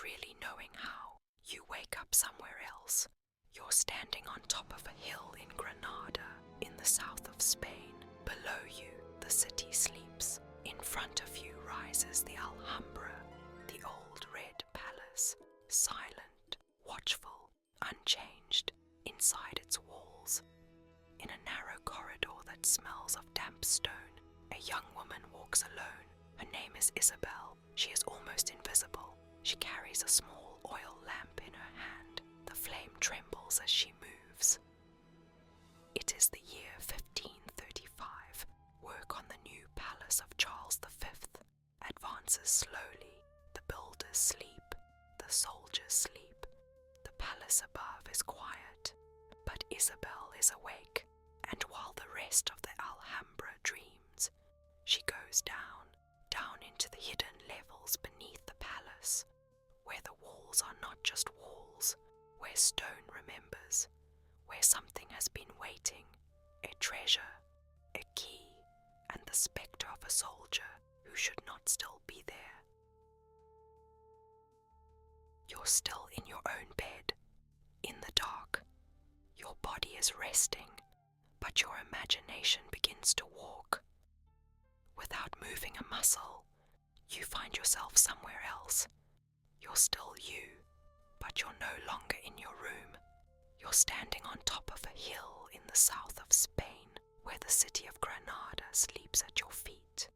really knowing how, you wake up somewhere else. You're standing on top of a hill in Granada, in the south of Spain. Below you, the city sleeps. In front of you rises the Alhambra, the old red palace, silent, watchful, unchanged, inside its walls. In a narrow corridor that smells of damp stone, a young woman walks alone. Her name is Isabel. She is almost invisible. She carries a small oil lamp in her hand. The flame trembles as she moves. It is the year 1535. Work on the new palace of Charles V advances slowly. The builders sleep. The soldiers sleep. The palace above is quiet. But Isabel is awake, and while the rest of the Alhambra dreams, she goes down into the hidden levels beneath the palace, where the walls are not just walls, where stone remembers, where something has been waiting, a treasure, a key, and the spectre of a soldier who should not still be there. You're still in your own bed, in the dark. Your body is resting, but your imagination begins to walk. Without moving a muscle, you find yourself somewhere else. You're still you, but you're no longer in your room. You're standing on top of a hill in the south of Spain, where the city of Granada sleeps at your feet.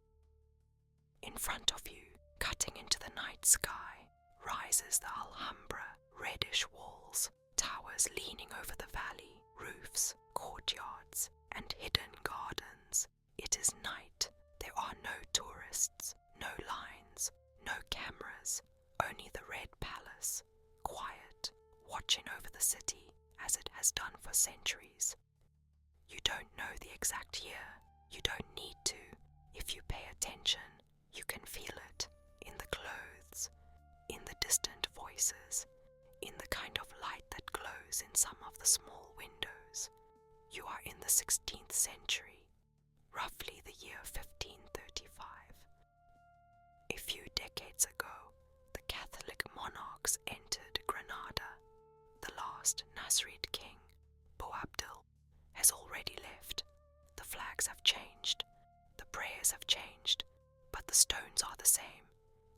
In front of you, cutting into the night sky, rises the Alhambra, reddish walls, towers leaning over the valley, roofs, courtyards, and hidden gardens. It is night. There are no tourists, no lines, no cameras, only the red palace, quiet, watching over the city as it has done for centuries. You don't know the exact year. You don't need to. If you pay attention, you can feel it in the clothes, in the distant voices, in the kind of light that glows in some of the small windows. You are in the 16th century, roughly the year 1535. A few decades ago, the Catholic monarchs entered Granada. The last Nasrid king, Boabdil, has already left. The flags have changed, the prayers have changed, but the stones are the same.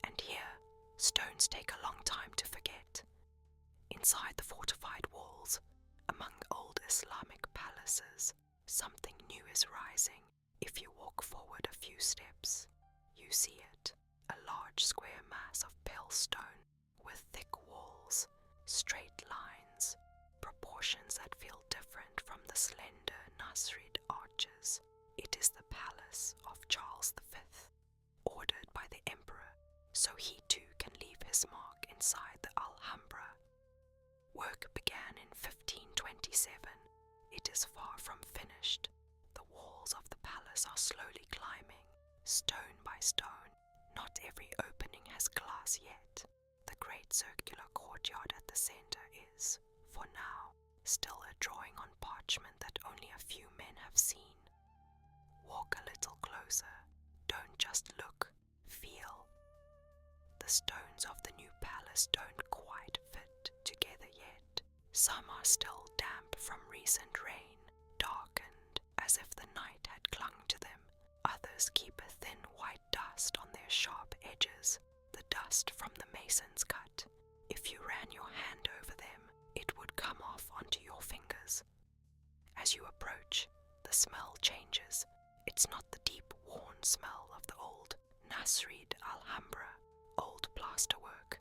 And here, stones take a long time to forget. Inside the fortified walls, among old Islamic palaces, something new is rising. If you walk forward a few steps, you see it, a large square mass of pale stone with thick walls, straight lines, proportions that feel different from the slender Nasrid arches. It is the palace of Charles V, ordered by the emperor, so he too can leave his mark inside the Alhambra. Work began in 1527. It is far from finished. The walls of the palace are slowly climbing, stone by stone. Not every opening has glass yet. The great circular courtyard at the center is, for now, still a drawing on parchment that only a few men have seen. Walk a little closer. Don't just look, feel. The stones of the new palace don't quite fit together yet. Some are still damp from recent rain, darkened as if the night had clung to them. Others keep a thin white dust on their sharp edges, the dust from the mason's cut. If you ran your hand over them, it would come off onto your fingers. As you approach, the smell changes. It's not the deep, worn smell of the old Nasrid Alhambra, old plasterwork,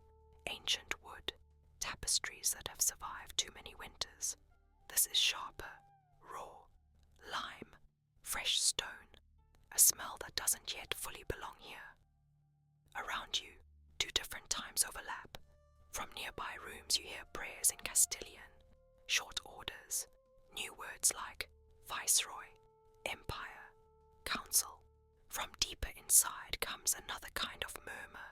ancient wood, tapestries that have survived too many winters. This is sharper, raw, lime, fresh stone, a smell that doesn't yet fully belong here. Around you, two different times overlap. From nearby rooms you hear prayers in Castilian, short orders, new words like viceroy, empire, council. From deeper inside comes another kind of murmur,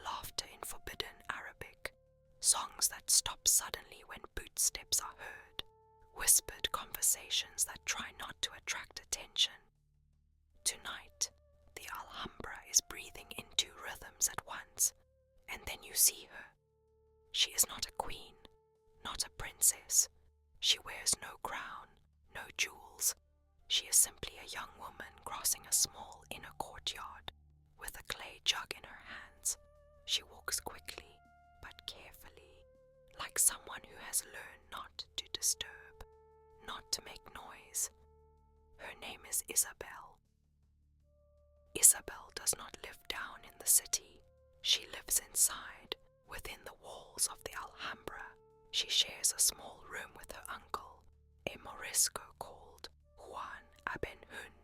laughter in forbidden Arabic, songs that stop suddenly when footsteps are heard, whispered conversations that try not to attract attention. Tonight, the Alhambra is breathing in two rhythms at once, and then you see her, She is not a queen, not a princess. She wears no crown, no jewels. She is simply a young woman crossing a small inner courtyard with a clay jug in her hands. She walks quickly but carefully, like someone who has learned not to disturb, not to make noise. Her name is Isabel. Isabel does not live down in the city. She lives inside, within the walls of the Alhambra. She shares a small room with her uncle, a Morisco called Juan Abenhun,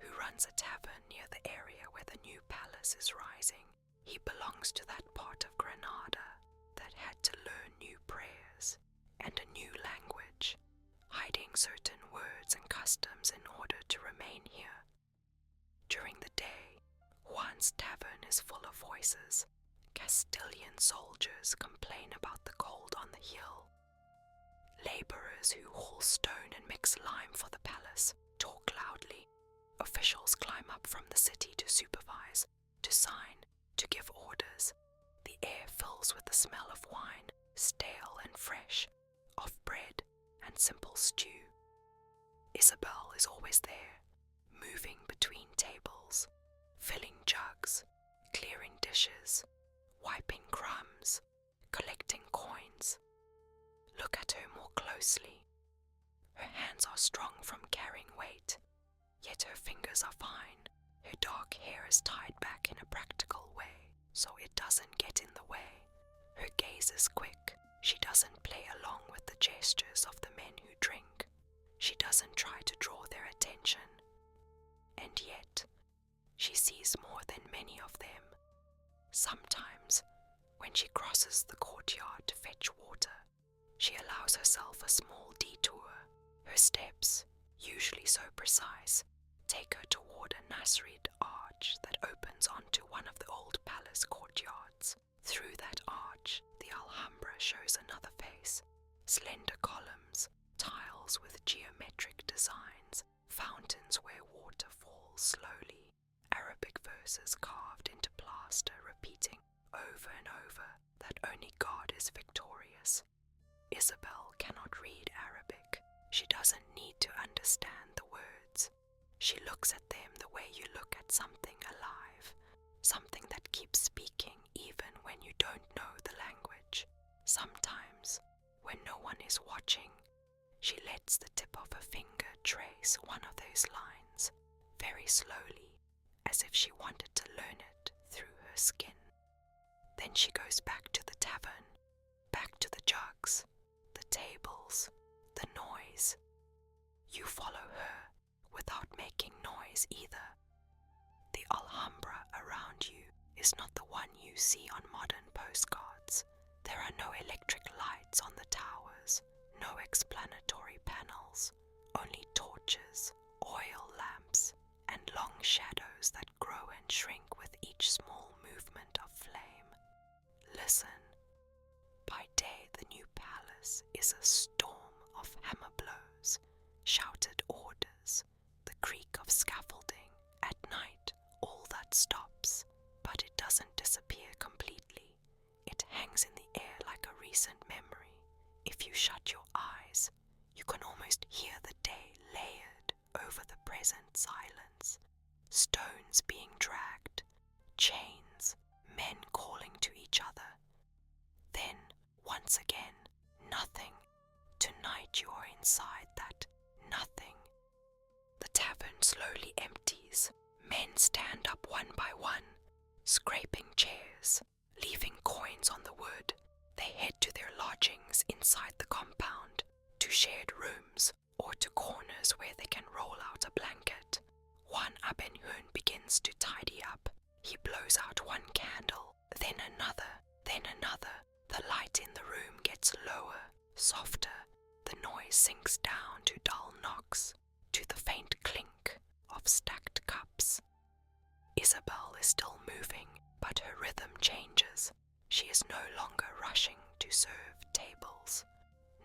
who runs a tavern near the area where the new palace is rising. He belongs to that part of Granada that had to learn new prayers and a new language, hiding certain words and customs in order to remain here. During the day, Juan's tavern is full of voices. Castilian soldiers complain about the cold on the hill. Laborers who haul stone and mix lime for the palace talk loudly. Officials climb up from the city to supervise, to sign, to give orders. The air fills with the smell of wine, stale and fresh, of bread and simple stew. Isabel is always there, moving between tables, filling jugs, clearing dishes, wiping crumbs, collecting coins. Look at her more closely. Her hands are strong from carrying weight, yet her fingers are fine. Her dark hair is tied back in a practical way, so it doesn't get in the way. Her gaze is quick. She doesn't play along with the gestures of the men who drink. She doesn't try to draw their attention. And yet, she sees more than many of them. Sometimes, when she crosses the courtyard to fetch water, she allows herself a small detour. Her steps, usually so precise, take her toward a Nasrid arch that opens onto one of the old palace courtyards. Through that arch, the Alhambra shows another face. Slender columns, tiles with geometric designs, fountains where water falls slowly, Arabic verses carved into plaster repeating over and over that only God is victorious. Isabel cannot read Arabic. She doesn't need to understand the words. She looks at them the way you look at something alive, something that keeps speaking even when you don't know the language. Sometimes, when no one is watching, she lets the tip of her finger trace one of those lines, very slowly, as if she wanted to learn it through her skin. Then she goes back to the tavern, back to the jugs, the tables, the noise. You follow her without making noise either. The Alhambra around you is not the one you see on modern postcards. There are no electric lights on the towers, no explanatory panels, only torches, oil lamps, and long shadows that grow and shrink with each small movement of flame. Listen. By day the new palace is a storm of hammer blows, shouted orders, the creak of scaffolding. At night all that stops, but it doesn't disappear completely. It hangs in the air like a recent memory. If you shut your eyes, you can almost hear the day layered over the present silence. Stones being dragged, chains, men calling to each other. Then, once again, nothing. Tonight you are inside that nothing. The tavern slowly empties. Men stand up one by one, scraping chairs, leaving coins on the wood. They head to their lodgings inside the compound, to shared rooms, or to corners where they can roll out a blanket. Juan Abenhun begins to tidy up. He blows out one candle, then another, then another. The light in the room gets lower, softer. The noise sinks down to dull knocks, to the faint clink of stacked cups. Isabel is still moving, but her rhythm changes. She is no longer rushing to serve tables.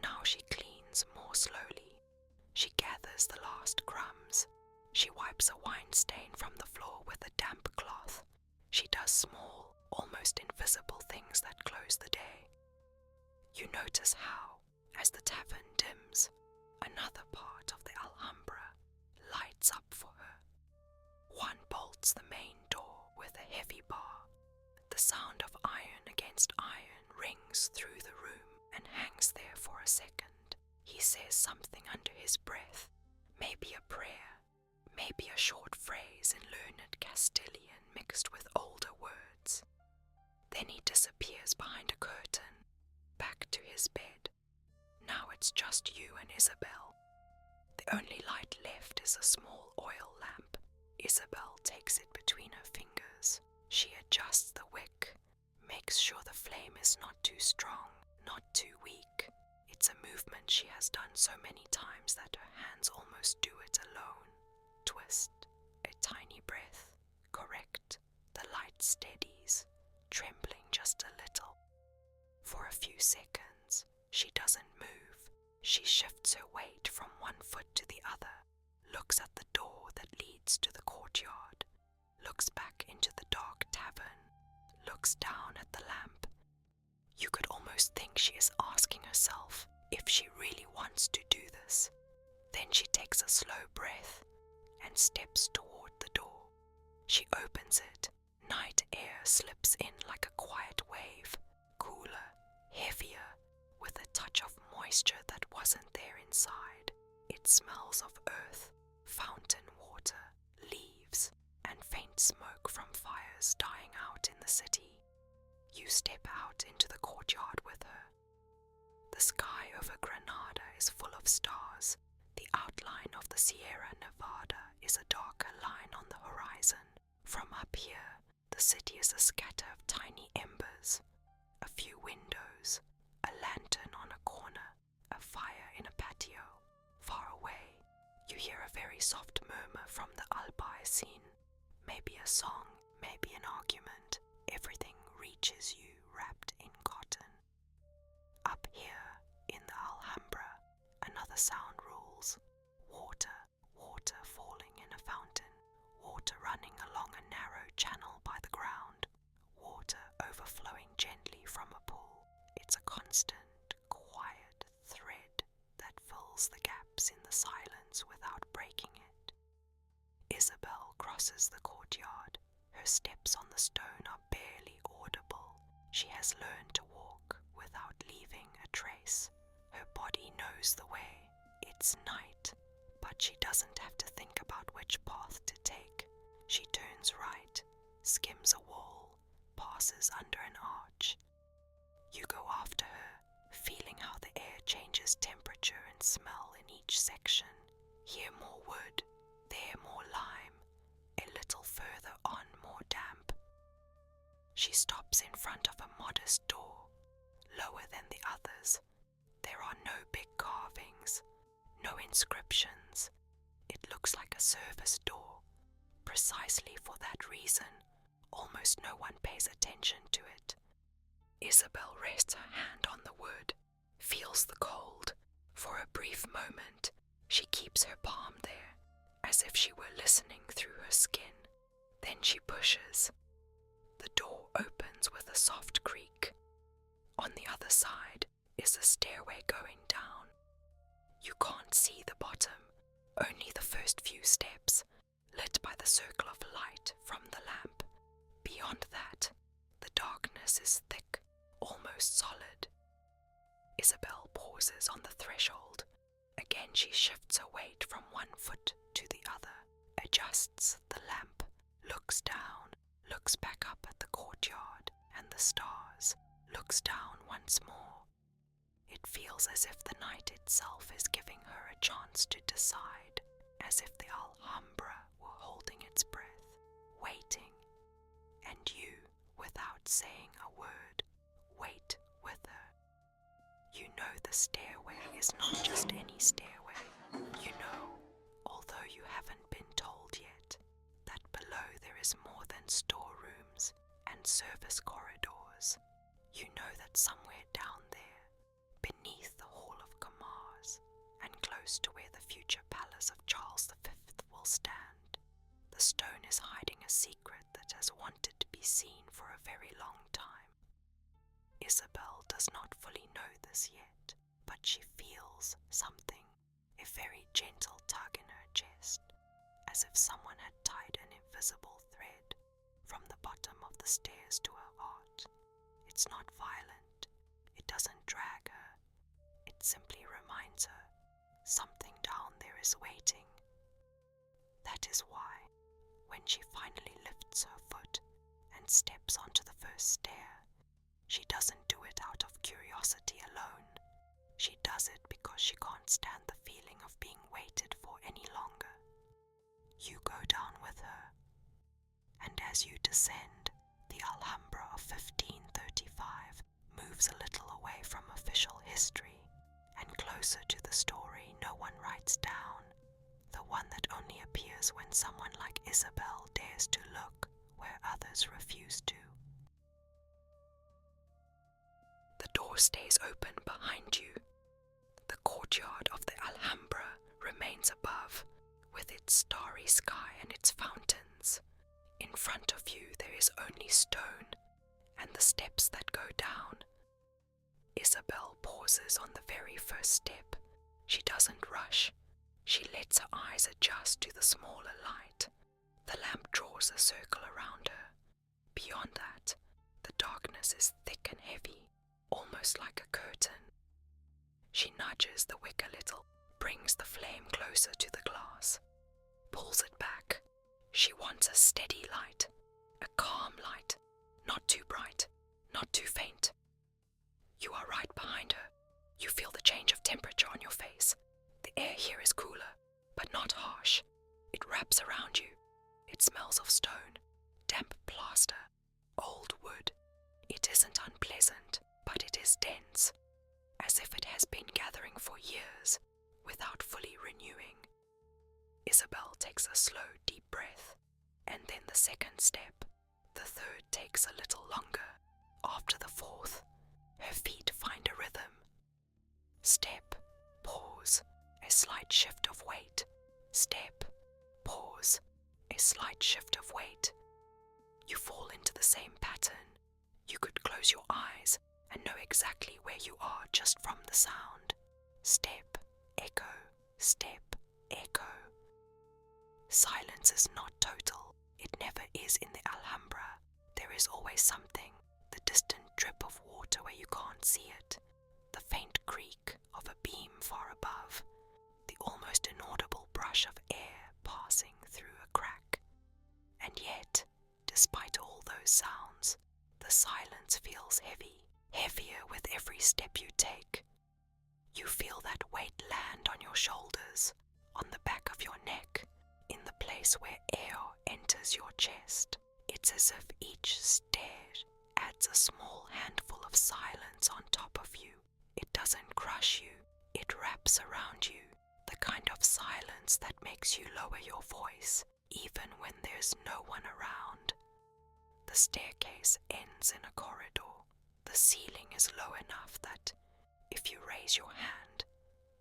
Now she cleans more slowly. She gathers the last crumbs. She wipes a wine stain from the floor with a damp cloth. She does small, almost invisible things that close the day. You notice how, as the tavern dims, another part of the Alhambra lights up for her. One bolts the main door with a heavy bar. The sound of iron against iron rings through the room and hangs there for a second. He says something under his breath, maybe a prayer, maybe a short phrase in learned Castilian mixed with older words. Then he disappears behind a curtain, back to his bed. Now it's just you and Isabel. The only light left is a small oil lamp. Isabel takes it between her fingers. She adjusts the wick, makes sure the flame is not too strong, not too weak. It's a movement she has done so many times that her hands almost do it alone. Twist, a tiny breath, correct, the light steadies, trembling just a little. For a few seconds, she doesn't move. She shifts her weight from one foot to the other, looks at the door that leads to the courtyard, looks back into the dark tavern, looks down at the lamp. You could almost think she is asking herself if she really wants to do this. Then she takes a slow breath and steps toward the door. She opens it. Night air slips in like a quiet wave, cooler, heavier, with a touch of moisture that wasn't there inside. It smells of earth, fountain water, leaves, and faint smoke from fires dying out in the city. You step out into the courtyard with her. The sky over Granada is full of stars. The outline of the Sierra Nevada is a darker line on the horizon. From up here, the city is a scatter of tiny embers. A few windows, a lantern on a corner, a fire in a patio. Far away, you hear a very soft murmur from the Albaicin. Maybe a song, maybe an argument. Everything reaches you wrapped in cotton. Up here, in the Alhambra, another sound rules. Water, water falling in a fountain. Water running along a narrow channel by the ground. Water overflowing gently from a pool. It's a constant, quiet thread that fills the gaps in the silence without breaking it. Isabel crosses the courtyard. Her steps on the stone are barely audible. She has learned to walk without leaving a trace. Her body knows the way. It's night, but she doesn't have to think about which path to take. She turns right, skims a wall, passes under an arch. You go after her, feeling how the air changes temperature and smell in each section. Here more wood, there more lime, a little further on more damp. She stops in front of a modest door, lower than the others. There are no big carvings, no inscriptions. It looks like a service door. Precisely for that reason, almost no one pays attention to it. Isabel rests her hand on the wood, feels the cold. For a brief moment, she keeps her palm there, as if she were listening through her skin. Then she pushes. The door opens with a soft creak. On the other side is a stairway going down. You can't see the bottom, only the first few steps, lit by the circle of light from the lamp. Beyond that, the darkness is thick, almost solid. Isabel pauses on the threshold. Again she shifts her weight from one foot to the other, adjusts the lamp, looks down, looks back up at the courtyard and the stars, looks down once more. It feels as if the night itself is giving her a chance to decide, as if the Alhambra were holding its breath, waiting, and you, without saying a word, wait with her. You know the stairway is not just any stairway. You know, although you haven't been told yet, that below there is more than storerooms and service corridors. You know that somewhere down there, beneath the Hall of Comares, and close to where the future palace of Charles V will stand, the stone is hiding a secret that has wanted to be seen for a very long time. Isabel does not fully know this yet, but she feels something, a very gentle tug in her chest, as if someone had tied an invisible thread from the bottom of the stairs to her heart. It's not violent, it doesn't drag her, it simply reminds her something down there is waiting. That is why, when she finally lifts her foot and steps onto the first stair, she doesn't do it out of curiosity alone. She does it because she can't stand the feeling of being waited for any longer. You go down with her, and as you descend, the Alhambra of 1535 moves a little away from official history and closer to the story no one writes down, the one that only appears when someone like Isabel dares to look where others refuse to. The door stays open behind you. The courtyard of the Alhambra remains above, with its starry sky and its fountains. In front of you there is only stone, and the steps that go down. Isabel pauses on the very first step. She doesn't rush. She lets her eyes adjust to the smaller light. The lamp draws a circle around her. Beyond that, the darkness is thick and heavy, almost like a curtain. She nudges the wick a little, brings the flame closer to the glass, pulls it back. She wants a steady light, a calm light, not too bright, not too faint. You are right behind her. You feel the change of temperature on your face. The air here is cooler, but not harsh. It wraps around you. It smells of stone, damp plaster, old wood. It isn't unpleasant, but it is dense, as if it has been gathering for years without fully renewing. Isabel takes a slow, deep breath, and then the second step. The third takes a little longer. After the fourth, her feet find a rhythm. Step, pause, a slight shift of weight. Step, pause, a slight shift of weight. You fall into the same pattern. You could close your eyes and know exactly where you are just from the sound. Step, echo, step, echo. Silence is not total. It never is in the Alhambra. There is always something, the distant drip of water where you can't see it, the faint creak of a beam far above, the almost inaudible brush of air passing through a crack. And yet, despite all those sounds, the silence feels heavy, heavier with every step you take. You feel that weight land on your shoulders, on the back of your neck, in the place where air enters your chest. It's as if each stair adds a small handful of silence on top of you. It doesn't crush you, it wraps around you, the kind of silence that makes you lower your voice, even when there's no one around. The staircase ends in a corridor. The ceiling is low enough that, if you raise your hand,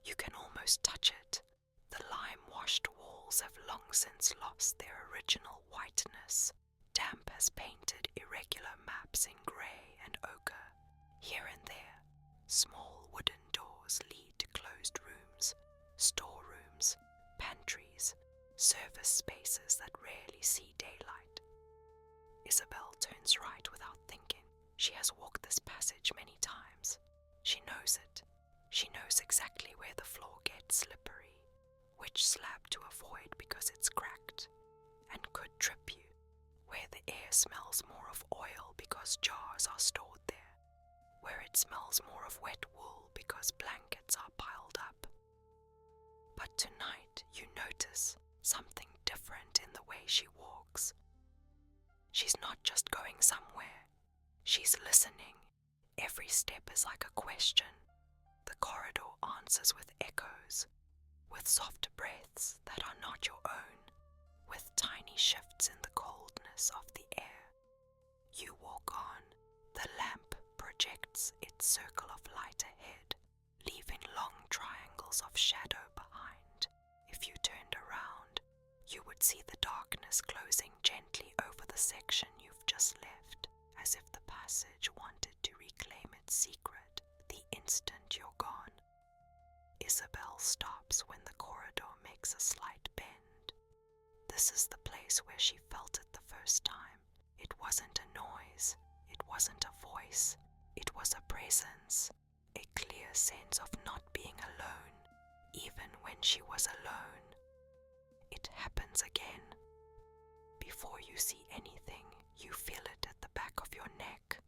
you can almost touch it. The lime-washed walls have long since lost their original whiteness. Damp has painted irregular maps in grey and ochre. Here and there, small wooden doors lead to closed rooms, storerooms, pantries, service spaces that rarely see daylight. Isabel turns right without thinking. She has walked this passage many times. She knows it. She knows exactly where the floor gets slippery, which slab to avoid because it's cracked and could trip you, where the air smells more of oil because jars are stored there, where it smells more of wet wool because blankets are piled up. But tonight you notice something different in the way she walks. She's not just going somewhere, she's listening. Every step is like a question. The corridor answers with echoes, with soft breaths that are not your own, with tiny shifts in the coldness of the air. You walk on. The lamp projects its circle of light ahead, leaving long triangles of shadow behind. If you turned around, you would see the darkness closing gently over the section you've just left, as if the passage wanted to reclaim that secret the instant you're gone. Isabel stops when the corridor makes a slight bend. This is the place where she felt it the first time. It wasn't a noise, it wasn't a voice, it was a presence, a clear sense of not being alone, even when she was alone. It happens again. Before you see anything, you feel it at the back of your neck,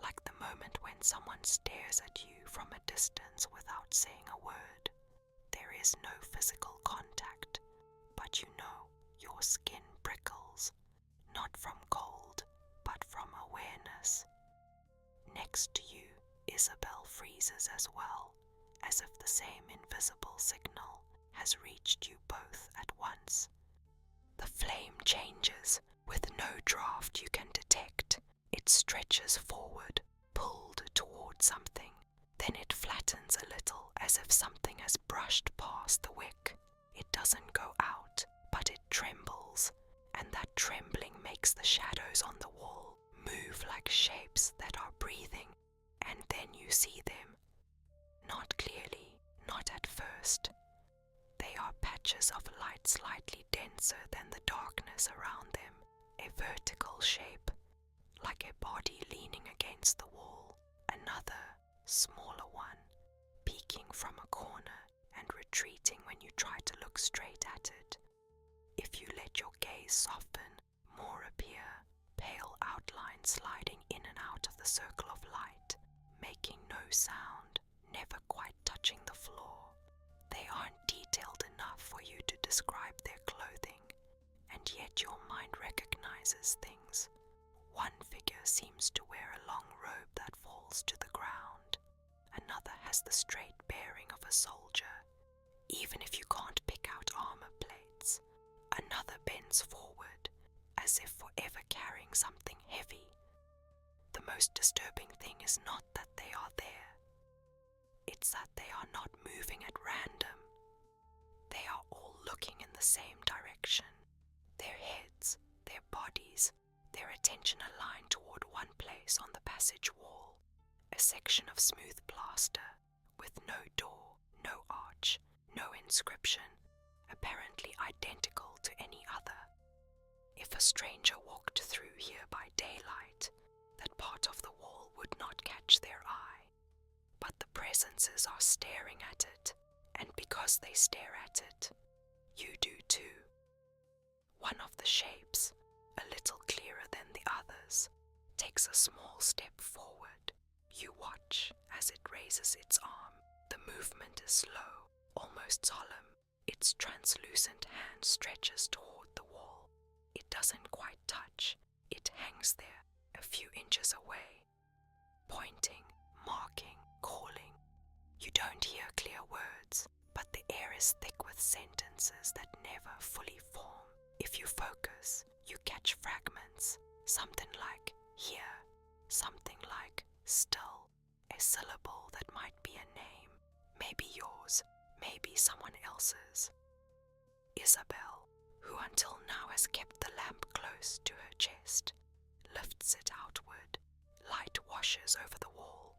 like the moment when someone stares at you from a distance without saying a word. There is no physical contact, but you know your skin prickles, not from cold, but from awareness. Next to you, Isabel freezes as well, as if the same invisible signal has reached you both at once. The flame changes, with no draft you can detect. It stretches forward, pulled toward something. Then it flattens a little, as if something has brushed past the wick. It doesn't go out, but it trembles, and that trembling makes the shadows on the wall move like shapes that are breathing, and then you see them. Not clearly, not at first. They are patches of light slightly denser than the darkness around them, a vertical shape, like a body leaning against the wall, another, smaller one, peeking from a corner and retreating when you try to look straight at it. If you let your gaze soften, more appear, pale outlines sliding in and out of the circle of light, making no sound, never quite touching the floor. They aren't detailed enough for you to describe their clothing, and yet your mind recognizes things. One figure seems to wear a long robe that falls to the ground. Another has the straight bearing of a soldier, even if you can't pick out armor plates. Another bends forward, as if forever carrying something heavy. The most disturbing thing is not that they are there. It's that they are not moving at random. They are all looking in the same direction. Their heads, their bodies, their attention aligned toward one place on the passage wall, a section of smooth plaster, with no door, no arch, no inscription, apparently identical to any other. If a stranger walked through here by daylight, that part of the wall would not catch their eye. But the presences are staring at it, and because they stare at it, you do too. One of the shapes, a little clearer than the others, takes a small step forward. You watch as it raises its arm. The movement is slow, almost solemn. Its translucent hand stretches toward the wall. It doesn't quite touch. It hangs there, a few inches away, pointing, marking, calling. You don't hear clear words, but the air is thick with sentences that never fully form. If you focus, you catch fragments, something like here, something like still, a syllable that might be a name, maybe yours, maybe someone else's. Isabel, who until now has kept the lamp close to her chest, lifts it outward. Light washes over the wall.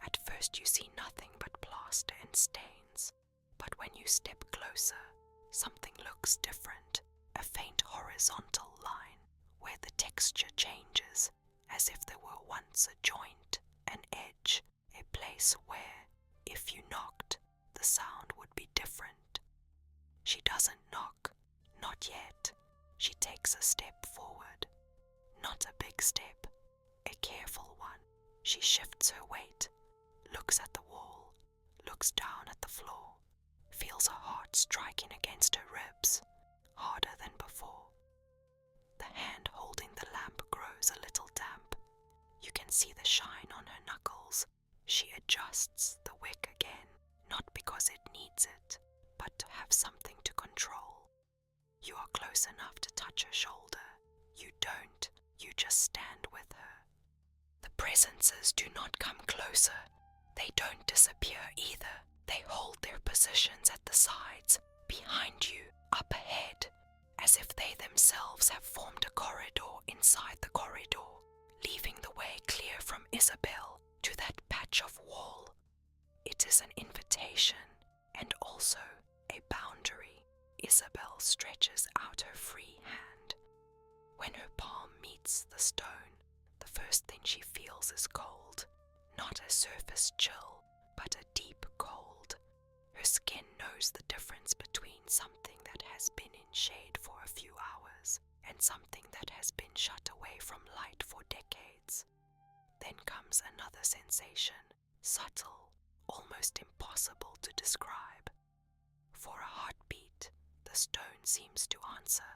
At first you see nothing but plaster and stains, but when you step closer, something looks different, a faint horizontal line where the texture changes, as if there were once a joint, an edge, a place where, if you knocked, the sound would be different. She doesn't knock, not yet. She takes a step forward, not a big step, a careful one. She shifts her weight, looks at the wall, looks down at the floor, feels her heart striking against her ribs, harder than before. The hand holding the lamp grows a little damp. You can see the shine on her knuckles. She adjusts the wick again, not because it needs it, but to have something to control. You are close enough to touch her shoulder. You don't, you just stand with her. The presences do not come closer. They don't disappear either. They hold their positions at the sides, behind you, up ahead, as if they themselves have formed a corridor inside the corridor, leaving the way clear from Isabel to that patch is an invitation and also a boundary. Isabel stretches out her free hand. When her palm meets the stone, the first thing she feels is cold. Not a surface chill, but a deep cold. Her skin knows the difference between something that has been in shade for a few hours and something that has been shut away from light for decades. Then comes another sensation, subtle, almost impossible to describe. For a heartbeat, the stone seems to answer.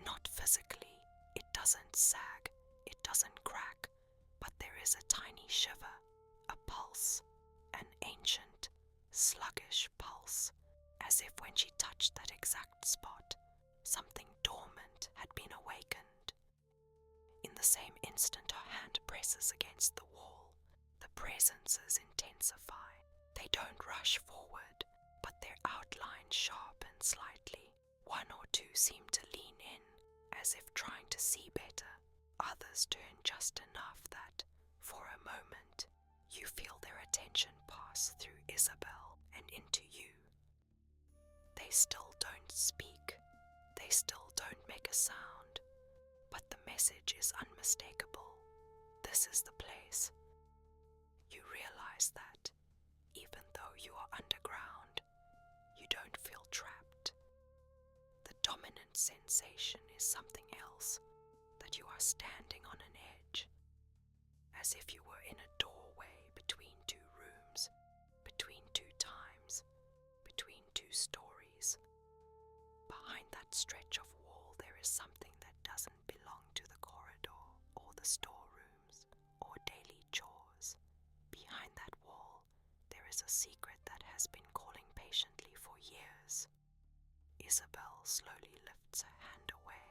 Not physically, it doesn't sag, it doesn't crack, but there is a tiny shiver, a pulse, an ancient, sluggish pulse, as if when she touched that exact spot, something dormant had been awakened. In the same instant her hand presses against the wall, the presences intensify. They don't rush forward, but their outlines sharpen slightly. One or two seem to lean in, as if trying to see better. Others turn just enough that, for a moment, you feel their attention pass through Isabel and into you. They still don't speak, they still don't make a sound, but the message is unmistakable. This is the place. You realize that, even though you are underground, you don't feel trapped. The dominant sensation is something else, that you are standing on an edge, as if you were in a doorway between two rooms, between two times, between two stories. Behind that stretch of wall there is something that doesn't belong to the corridor or the storerooms or daily chores. Behind that wall there is a secret that has been calling patiently for years. Isabel slowly lifts her hand away.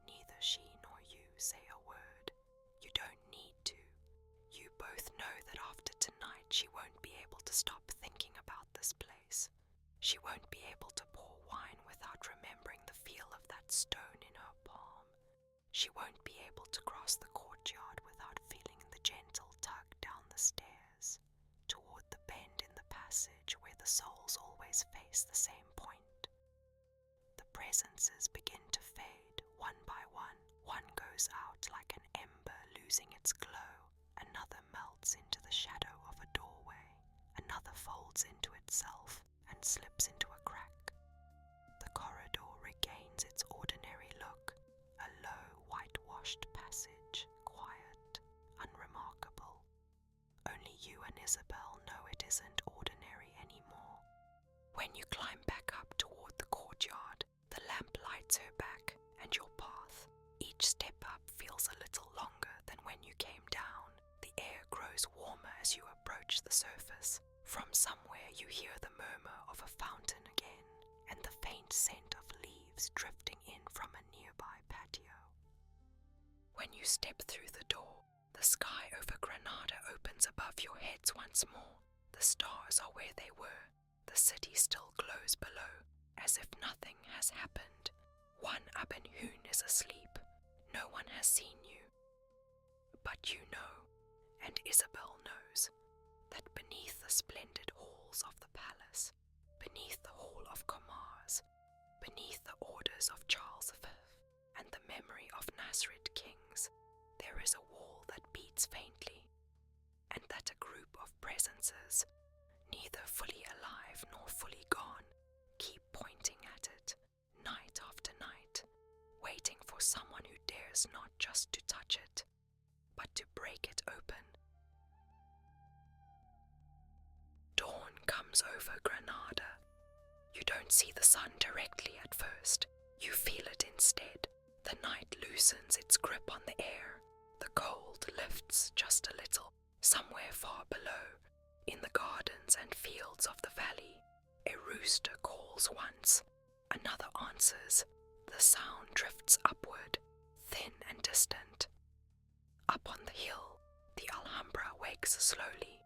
Neither she nor you say a word. You don't need to. You both know that after tonight she won't be able to stop thinking about this place. She won't be able to pour wine without remembering the feel of that stone in her palm. She won't be able to cross the courtyard without feeling the gentle tug down the stairs, toward the bend in the passage where the souls always face the same point. The presences begin to fade, one by one. One goes out like an ember losing its glow. Another melts into the shadow of a doorway. Another folds into itself and slips into a crack. The corridor regains its ordinary look, a low, whitewashed passage, quiet, unremarkable. Only you and Isabel know it isn't ordinary anymore. When you climb back up toward the courtyard, the lamp lights her back and your path. Each step up feels a little longer than when you came down. The air grows warmer as you approach the surface. From somewhere you hear the murmur of a fountain again, and the faint scent of leaves drifting in from a nearby patio. When you step through the door, the sky over Granada opens above your heads once more. The stars are where they were. The city still glows below, as if nothing has happened. One Abenhoon is asleep. No one has seen you. But you know, and Isabel knows, that beneath the splendid halls of the palace, beneath the Hall of Comares, beneath the orders of Charles V and the memory of Nasrid kings, there is a wall that beats faintly, and that a group of presences, neither fully alive nor fully gone, keep pointing at it, night after night, waiting for someone who dares not just to touch it, but to break it open. Dawn comes over Granada. You don't see the sun directly at first. You feel it instead. The night loosens its grip on the air. The cold lifts just a little. Somewhere far below, in the gardens and fields of the valley, a rooster calls once. Another answers. The sound drifts upward, thin and distant. Up on the hill, the Alhambra wakes slowly.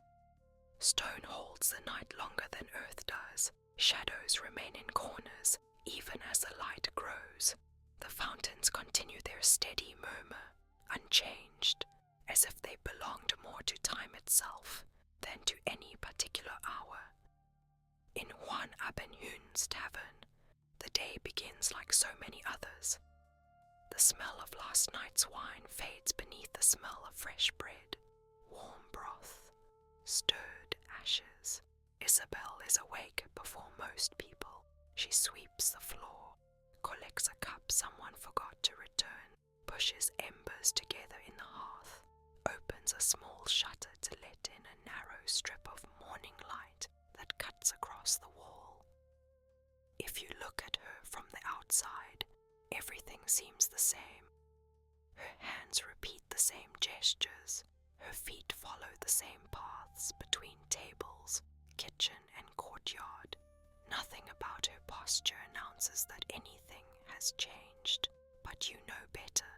Stone holds the night longer than earth does. Shadows remain in corners, even as the light grows. The fountains continue their steady murmur, unchanged, as if they belonged more to time itself. than to any particular hour. In Juan Abenhun's tavern, the day begins like so many others. The smell of last night's wine fades beneath the smell of fresh bread, warm broth, stirred ashes. Isabel is awake before most people. She sweeps the floor, collects a cup someone forgot to return, pushes embers together in the hearth, opens a small shutter to let in a narrow strip of morning light that cuts across the wall. If you look at her from the outside, everything seems the same. Her hands repeat the same gestures, her feet follow the same paths between tables, kitchen and courtyard. Nothing about her posture announces that anything has changed, but you know better.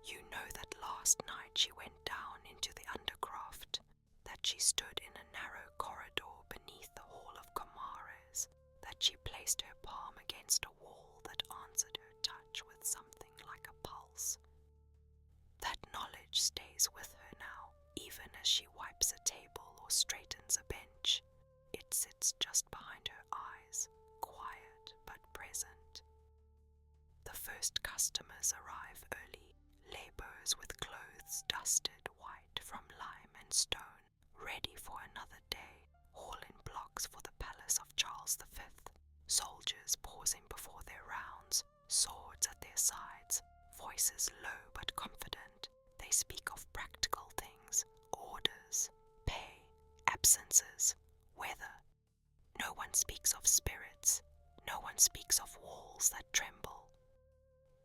You know that last night she went down into the Undercroft, that she stood in a narrow corridor beneath the Hall of Comares, that she placed her palm against a wall that answered her touch with something like a pulse. That knowledge stays with her now, even as she wipes a table or straightens a bench. It sits just behind her eyes, quiet but present. The first customers arrive early, labourers with clothes dusted white from lime and stone, ready for another day, all in blocks for the palace of Charles V. Soldiers pausing before their rounds, swords at their sides, voices low but confident. They speak of practical things, orders, pay, absences, weather. No one speaks of spirits. No one speaks of walls that tremble.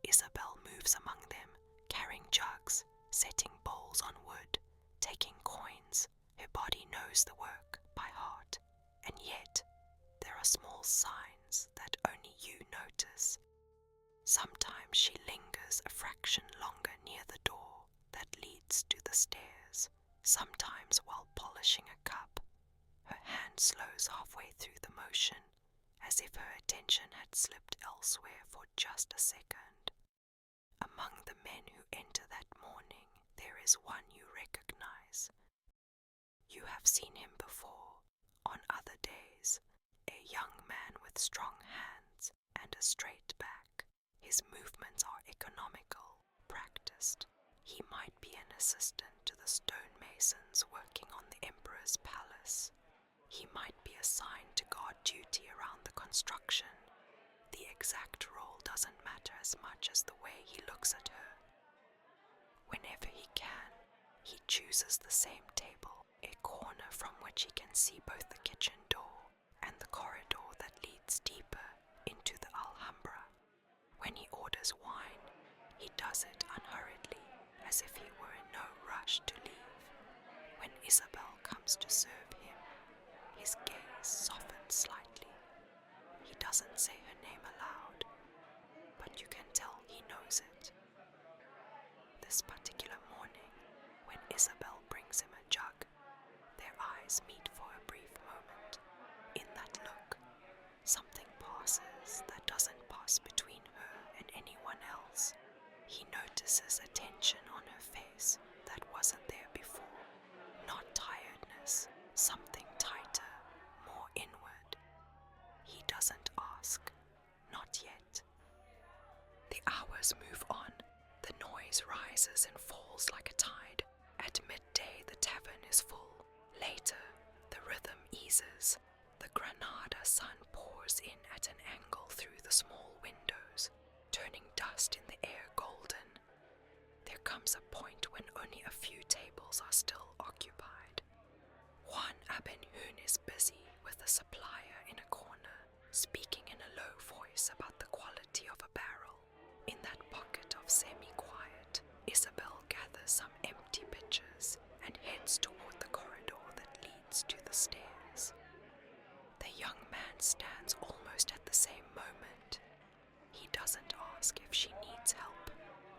Isabel moves among them, carrying jugs, setting bowls on wood, taking coins. Her body knows the work by heart, and yet there are small signs that only you notice. Sometimes she lingers a fraction longer near the door that leads to the stairs. Sometimes while polishing a cup, her hand slows halfway through the motion, as if her attention had slipped elsewhere for just a second. Among the men who enter that morning, there is one you recognize. You have seen him before, on other days, a young man with strong hands and a straight back. His movements are economical, practiced. He might be an assistant to the stonemasons working on the emperor's palace. He might be assigned to guard duty around the construction. The exact role doesn't matter as much as the way he looks at her. Whenever he can, he chooses the same table, a corner from which he can see both the kitchen door and the corridor that leads deeper into the Alhambra. When he orders wine, he does it unhurriedly, as if he were in no rush to leave. When Isabel comes to serve him, his gaze softens slightly. He doesn't say her name aloud, but you can tell he knows it. This particular morning, when Isabel brings him a jug, their eyes meet for a brief moment. In that look, something passes that doesn't pass between her and anyone else. He notices a tension on her face that wasn't there before. Not tiredness, something tighter, more inward. He doesn't ask, not yet. The hours move on. The noise rises and falls like a tide. At midday, the tavern is full. Later, the rhythm eases. The Granada sun pours in at an angle through the small windows, turning dust in the air golden. There comes a point when only a few tables are still occupied. Juan Abenhun is busy with a supplier in a corner, speaking in a low voice about the quality of a barrel. In that pocket of semi-quiet, Isabel gathers some empty pitchers and heads toward the corridor that leads to the stairs. The young man stands almost at the same moment. He doesn't ask if she needs help.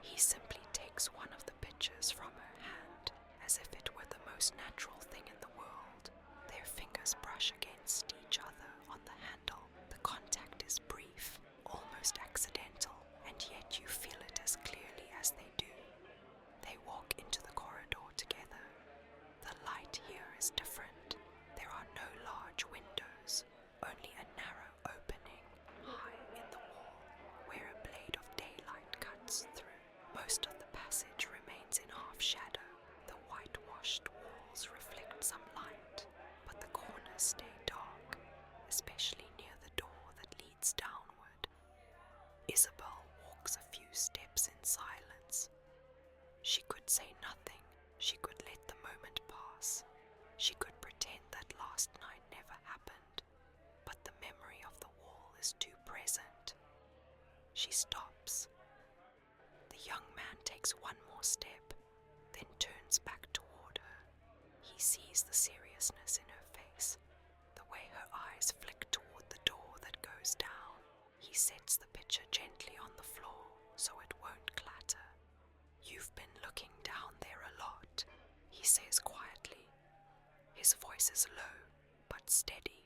He simply takes one of the pitchers from her hand, as if it were the most natural thing in the world. Their fingers brush against each other on the handle. The contact is brief, almost accidental, and yet you feel it as clearly as they do. They walk into the corridor together. The light here is different. was too present. She stops. The young man takes one more step, then turns back toward her. He sees the seriousness in her face, the way her eyes flick toward the door that goes down. He sets the pitcher gently on the floor so it won't clatter. "You've been looking down there a lot," he says quietly. His voice is low, but steady.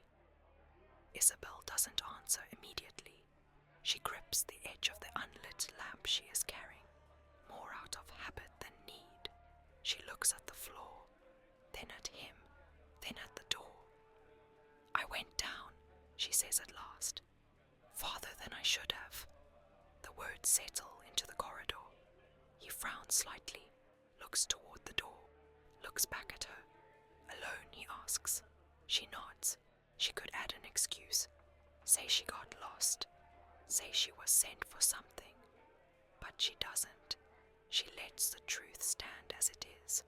Isabel doesn't answer immediately. She grips the edge of the unlit lamp she is carrying, more out of habit than need. She looks at the floor, then at him, then at the door. "I went down," she says at last. "Farther than I should have." The words settle into the corridor. He frowns slightly, looks toward the door, looks back at her. "Alone?" he asks. She nods. She could add an excuse. Say she got lost. Say she was sent for something. But she doesn't. She lets the truth stand as it is.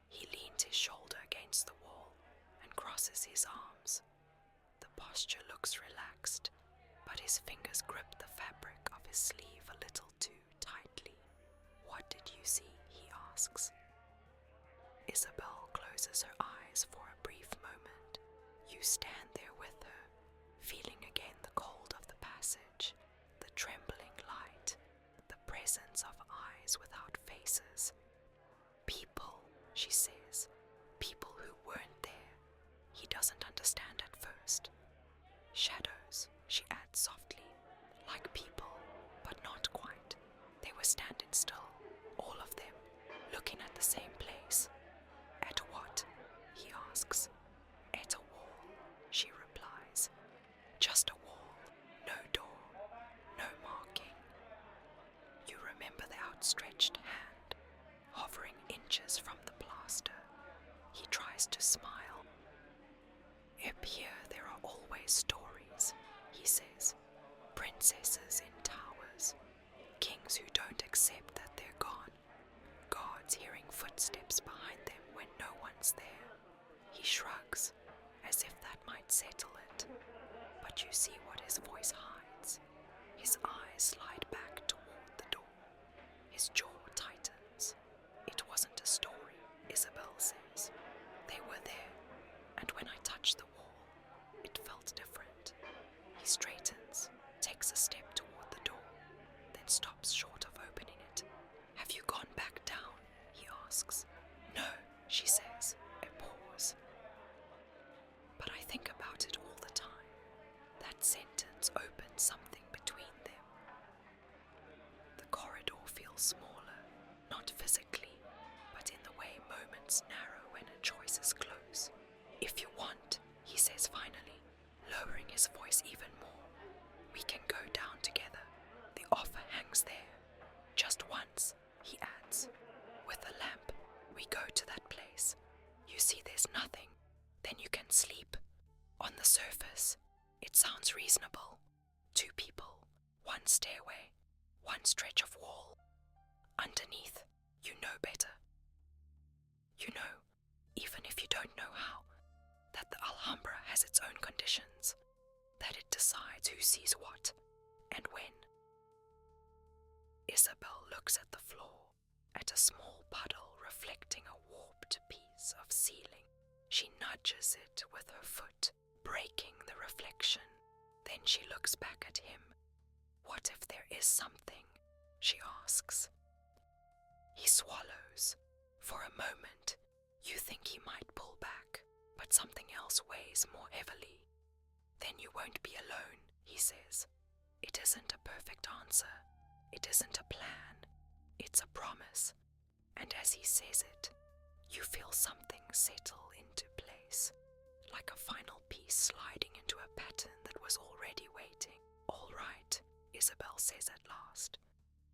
He leans his shoulder against the wall and crosses his arms. The posture looks relaxed, but his fingers grip the fabric of his sleeve a little too tightly. "What did you see?" he asks. Isabel closes her eyes for a brief moment. You stand there with her, feeling again the cold of the passage, the trembling light, the presence of eyes without faces. "People," she says, "people who weren't there." He doesn't understand at first. "Shadows," she adds softly, "like people, but not quite. They were standing still, all of them, looking at the same place." "At what?" he asks. "At a wall," she replies. "Just a wall, no door, no marking." You remember the outstretched hand, hovering inches from the plaster. He tries to smile. "Up here there are always stories," he says. "Princesses in towers, kings who don't accept that they're gone, guards hearing footsteps behind them when no one's there." He shrugs, as if that might settle it. But you see what his voice hides. His eyes slide back toward the door. His jaw tightens. "It wasn't a story," Isabel says. "They were there, and when I touched the wall, it felt different." He straightens, takes a step toward the door, then stops short of opening it. "Have you gone back down?" he asks. "No," she says, a pause. "But I think about it all the time. That sentence opens something between them." The corridor feels smaller, not physically, but in the way moments narrow when a choice is close. "If you want," he says finally, lowering his voice even more, "we can go down together. The offer hangs there. Just once," he adds. "With a lamp, we go to that place. You see there's nothing. Then you can sleep. On the surface, it sounds reasonable. 2 people, 1 stairway, 1 stretch of wall. Underneath, you know better. You know, even if you don't know how, that the Alhambra has its own conditions, that it decides who sees what, and when." Isabel looks at the floor, at a small puddle reflecting a warped piece of ceiling. She nudges it with her foot, breaking the reflection. Then she looks back at him. "What if there is something?" she asks. He swallows. For a moment, you think he might pull back, but something else weighs more heavily. "Then you won't be alone," he says. "It isn't a perfect answer. It isn't a plan. It's a promise." And as he says it, you feel something settle into place, like a final piece sliding into a pattern that was already waiting. "All right," Isabel says at last.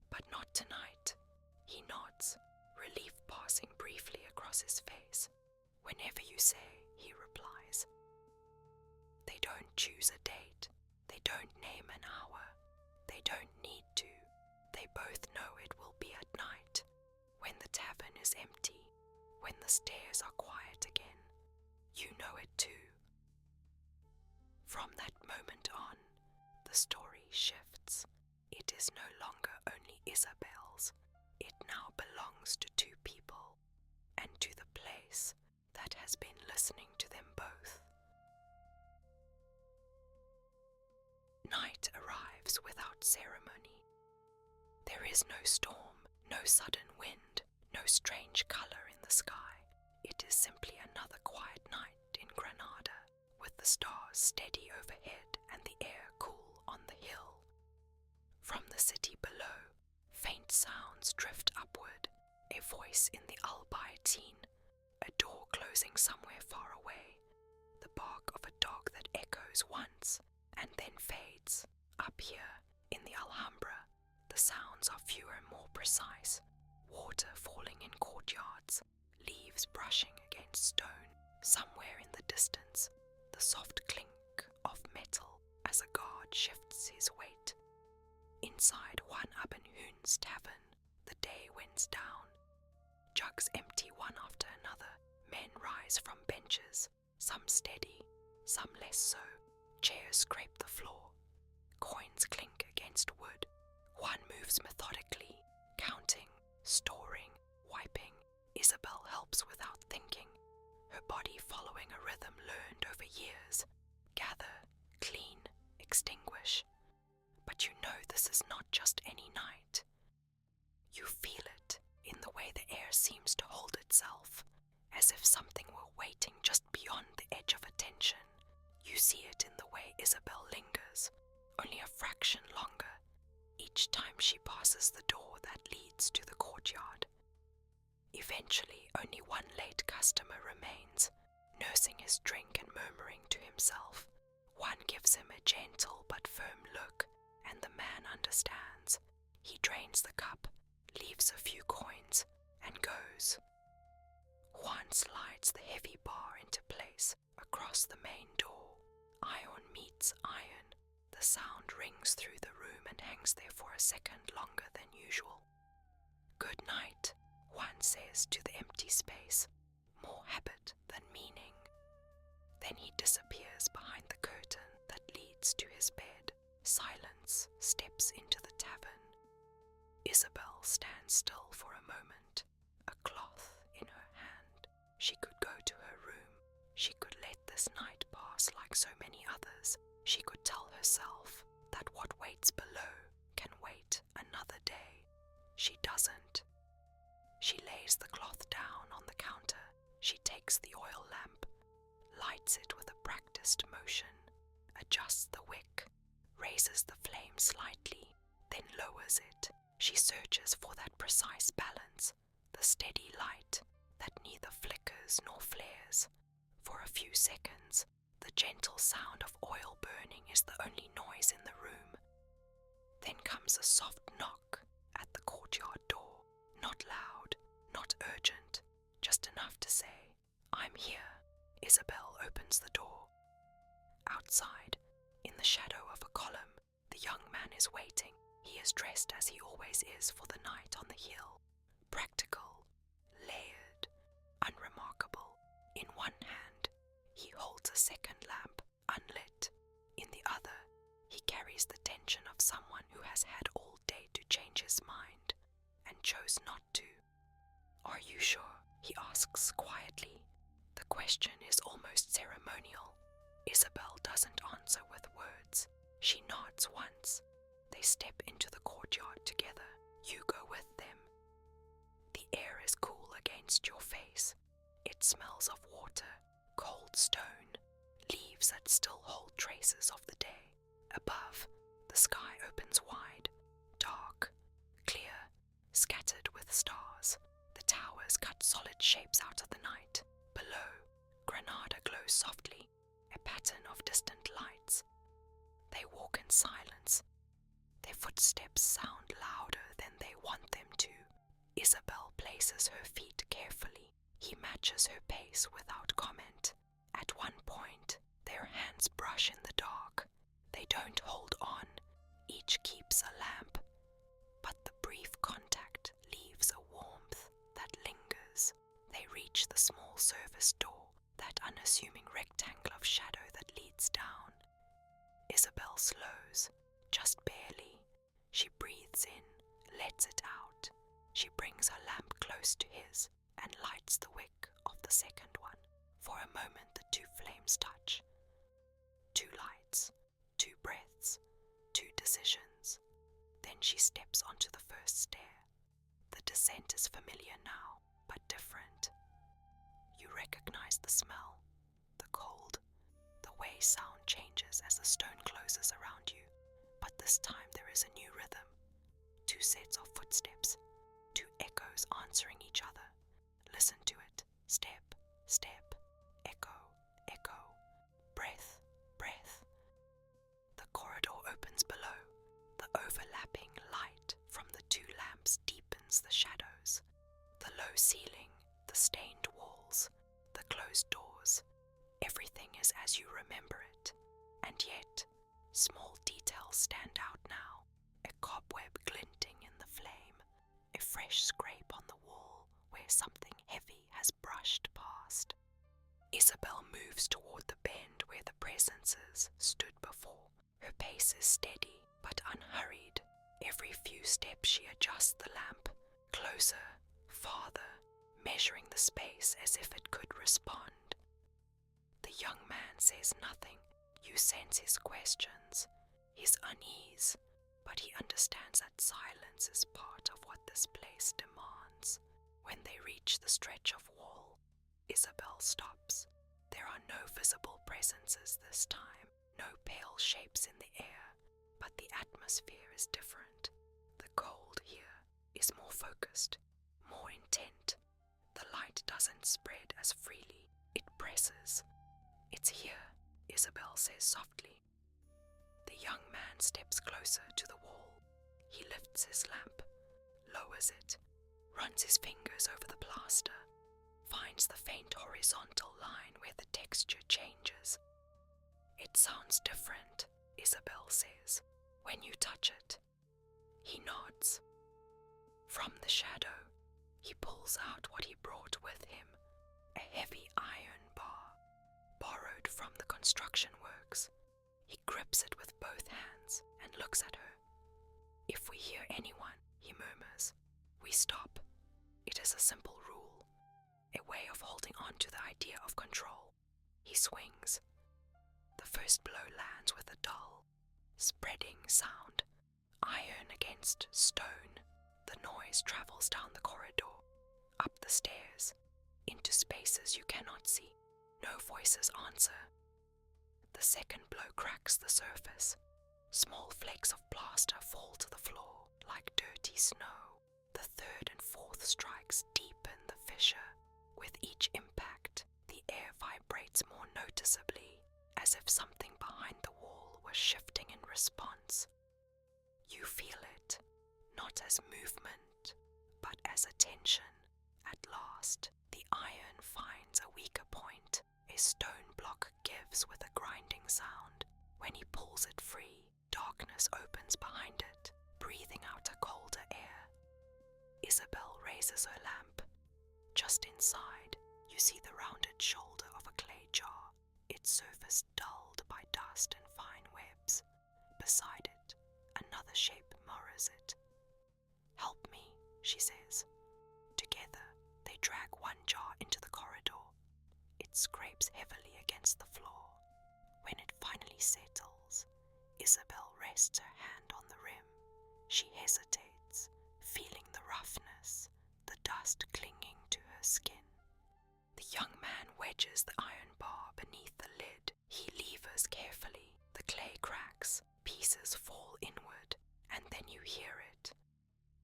"But not tonight." He nods, relief passing briefly across his face. "Whenever you say," he replies. They don't choose a date. They don't name an hour. They don't need to. They both know it will be at night, when the tavern is empty, when the stairs are quiet again. You know it too. From that moment on, the the story shifts. It is no longer only Isabel's. It now belongs to two people, and to the place that has been listening to them both. Night arrives without ceremony. There is no storm, no sudden wind, no strange color in the sky. It is simply another quiet night in Granada, with the stars steady overhead and the air cool on the hill. From the city below, faint sounds drift upward, a voice in the Albaytine, a door closing somewhere far away, the bark of a dog that echoes once and then fades. Up here, in the Alhambra, the sounds are fewer and more precise, water falling in courtyards, leaves brushing against stone. Somewhere in the distance, the soft clink of metal as a guard shifts his weight. Inside Juan Ibn Hun's tavern, the day winds down. Jugs empty one after another. Men rise from benches, some steady, some less so. Chairs scrape the floor. Coins clink against wood. Juan moves methodically, counting, storing, wiping. Isabel helps without thinking, her body following a rhythm learned over years. Gather, clean, extinguish. But you know this is not just any night. You feel it in the way the air seems to hold itself, as if something were waiting just beyond the edge of attention. You see it in the way Isabel lingers, only a fraction longer, each time she passes the door that leads to the courtyard. Eventually, only one late customer remains, nursing his drink and murmuring to himself. One gives him a gentle but firm look, and the man understands. He drains the cup, leaves a few coins, and goes. Juan slides the heavy bar into place across the main door. Iron meets iron. The sound rings through the room and hangs there for a second longer than usual. "Good night," Juan says to the empty space, more habit than meaning. Then he disappears behind the curtain that leads to his bed. Silence steps into the tavern. Isabel stands still for a moment, a cloth in her hand. She could go to her room. She could let this night pass like so many others. She could tell herself that what waits below can wait another day. She doesn't. She lays the cloth down on the counter. She takes the oil lamp, lights it with a practiced motion, adjusts the wick, raises the flame slightly, then lowers it. She searches for that precise balance, the steady light that neither flickers nor flares. For a few seconds, the gentle sound of oil burning is the only noise in the room. Then comes a soft knock at the courtyard door, not loud, not urgent, just enough to say, "I'm here." Isabel opens the door. Outside, in the shadow of a column, the young man is waiting. He is dressed as he always is for the night on the hill, practical, layered, unremarkable. In one hand, he holds a second lamp, unlit. In the other, he carries the tension of someone who has had all day to change his mind, and chose not to. "Are you sure?" he asks quietly. The question is almost ceremonial. Isabel doesn't answer with words. She nods once. They step into the courtyard together. You go with them. The air is cool against your face. It smells of water, cold stone, leaves that still hold traces of the day. Above, the sky opens wide, dark, clear, scattered with stars. The towers cut solid shapes out of the night. Below, Granada glows softly, a pattern of distant lights. They walk in silence. Their footsteps sound louder than they want them to. Isabel places her feet carefully. He matches her pace without comment. At one point, their hands brush in the dark. They don't hold on. Each keeps a lamp. But the brief contact leaves a warmth that lingers. They reach the small service door, that unassuming rectangle of shadow that leads down. Isabel slows. just barely. She breathes in, lets it out. She brings her lamp close to his and lights the wick of the second one. For a moment the two flames touch. 2 lights, 2 breaths, 2 decisions. Then she steps onto the first stair. The descent is familiar now, but different. You recognize the smell, the cold, the way sound changes as the stone closes around you. But this time there is a new rhythm. 2 sets of footsteps, 2 echoes answering each other. Listen to it. Step, step, echo, echo, breath, breath. The corridor opens below. The overlapping light from the 2 lamps deepens the shadows. The low ceiling, the stained walls, the closed doors. Everything is as you remember it. And yet, small details stand out now. A cobweb glinting in the flame. A fresh scrape on the wall where something heavy has brushed past. Isabel moves toward the bend where the presences stood before. Her pace is steady but unhurried. Every few steps she adjusts the lamp, closer, farther, measuring the space as if it could respond. The young man says nothing. You sense his questions, his unease, but he understands that silence is part of what this place demands. When they reach the stretch of wall, Isabel stops. There are no visible presences this time, no pale shapes in the air, but the atmosphere is different. The cold here is more focused, more intent. The light doesn't spread as freely, it presses. It's here, Isabel says softly. The young man steps closer to the wall. He lifts his lamp, lowers it, runs his fingers over the plaster, finds the faint horizontal line where the texture changes. It sounds different, Isabel says, when you touch it. He nods. From the shadow, he pulls out what he brought with him, a heavy iron bar, borrowed from the construction works. He grips it with both hands and looks at her. If we hear anyone, he murmurs, we stop. It is a simple rule, a way of holding on to the idea of control. He swings. The first blow lands with a dull, spreading sound, iron against stone. The noise travels down the corridor, up the stairs, into spaces you cannot see. No voices answer. The second blow cracks the surface. Small flakes of plaster fall to the floor like dirty snow. The third and fourth strikes deepen the fissure. With each impact, the air vibrates more noticeably, as if something behind the wall was shifting in response. You feel it, not as movement, but as a tension. At last, the iron finds a weaker point. A stone block gives with a grinding sound. When he pulls it free, darkness opens behind it, breathing out a colder air. Isabel raises her lamp. Just inside, you see the rounded shoulder of a clay jar, its surface dulled by dust and fine webs. Beside it, another shape mirrors it. Help me, she says. Together, they drag one jar into the corridor. It scrapes heavily against the floor. When it finally settles, Isabel rests her hand on the rim. She hesitates, feeling the roughness, the dust clinging to her skin. The young man wedges the iron bar beneath the lid. He levers carefully. The clay cracks, pieces fall inward, and then you hear it.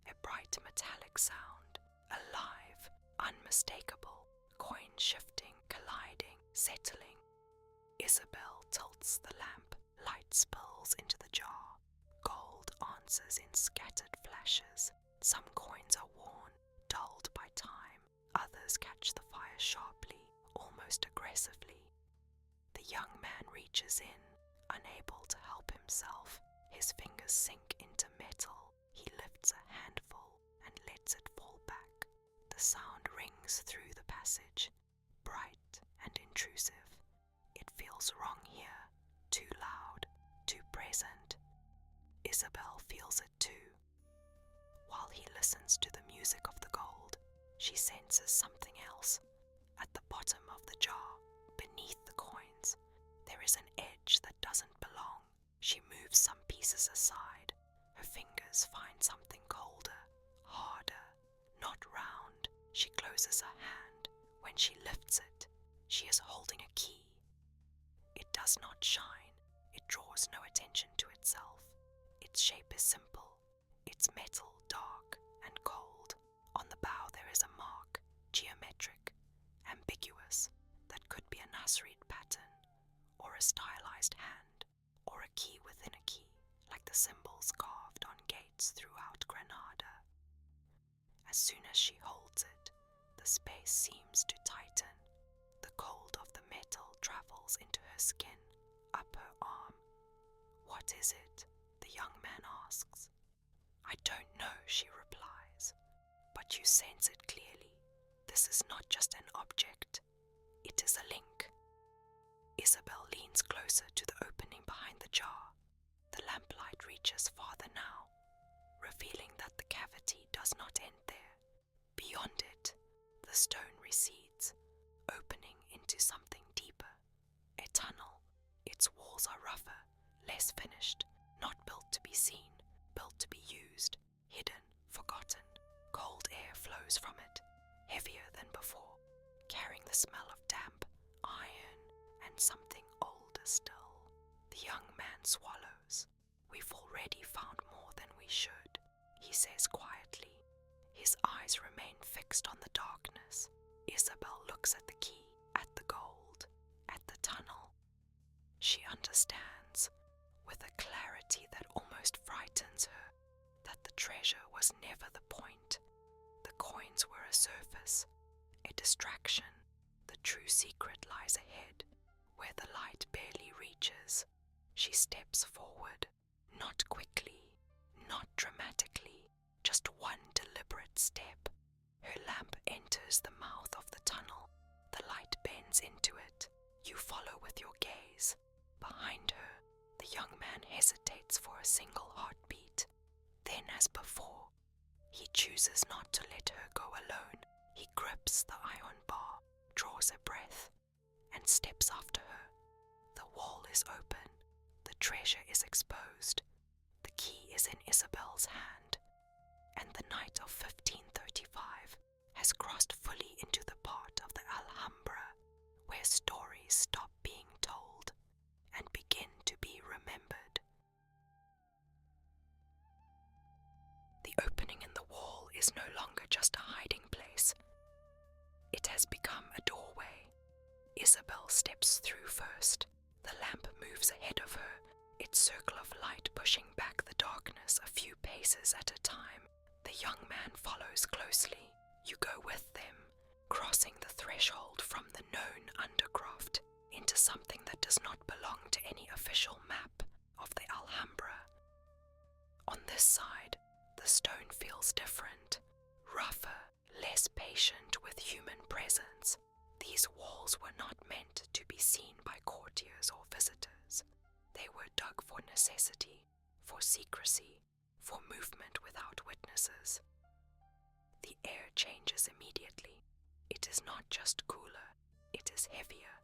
A bright metallic sound, alive, unmistakable, coin shifting, colliding, settling. Isabel tilts the lamp, light spills into the jar. Gold answers in scattered flashes. Some coins are worn, dulled by time. Others catch the fire sharply, almost aggressively. The young man reaches in, unable to help himself. His fingers sink into metal. He lifts a handful and lets it fall back. The sound rings through the passage, bright and intrusive. It feels wrong here, too loud, too present. Isabel feels it too. While he listens to the music of the gold, she senses something else. At the bottom of the jar, beneath the coins, there is an edge that doesn't belong. She moves some pieces aside. Her fingers find something colder, harder, not round. She closes her hand. When she lifts it, she is holding a key. It does not shine. It draws no attention to itself. Its shape is simple. Its metal dark and cold. On the bow there is a mark, geometric, ambiguous, that could be a Nasrid pattern, or a stylized hand, or a key within a key, like the symbols carved on gates throughout Granada. As soon as she holds it, the space seems to tighten. The cold of the metal travels into her skin, up her arm. "What is it?" the young man asks. "I don't know," she replies, "but you sense it clearly. This is not just an object, it is a link." Isabel leans closer to the opening behind the jar. The lamplight reaches farther now, revealing that the cavity does not end there. Beyond it, the stone recedes, opening into something deeper. A tunnel. Its walls are rougher, less finished, not built to be seen, built to be used, hidden, forgotten. Cold air flows from it, heavier than before, carrying the smell of damp, iron, and something older still. The young man swallows. "We've already found more than we should," he says quietly. His eyes remain fixed on the darkness. Isabel looks at the key, at the gold, at the tunnel. She understands, with a clarity that almost frightens her, that the treasure was never the point. The coins were a surface, a distraction. The true secret lies ahead, where the light barely reaches. She steps forward, not quickly, not dramatically, just one deliberate step. Her lamp enters the mouth of the tunnel. The light bends into it. You follow with your gaze. Behind her, the young man hesitates for a single heartbeat. Then, as before, he chooses not to let her go alone. He grips the iron bar, draws a breath, and steps after her. The wall is open. The treasure is exposed. The key is in Isabel's hand. And the night of 1535 has crossed fully into the part of the Alhambra where stories stop being told and begin to be remembered. The opening in the wall is no longer just a hiding place. It has become a doorway. Isabel steps through first. The lamp moves ahead of her, its circle of light pushing back the darkness a few paces at a time. The young man follows closely. You go with them, crossing the threshold from the known Undercroft into something that does not belong to any official map of the Alhambra. On this side, the stone feels different, rougher, less patient with human presence. These walls were not meant to be seen by courtiers or visitors. They were dug for necessity, for secrecy, for movement without witnesses. The air changes immediately. It is not just cooler, it is heavier.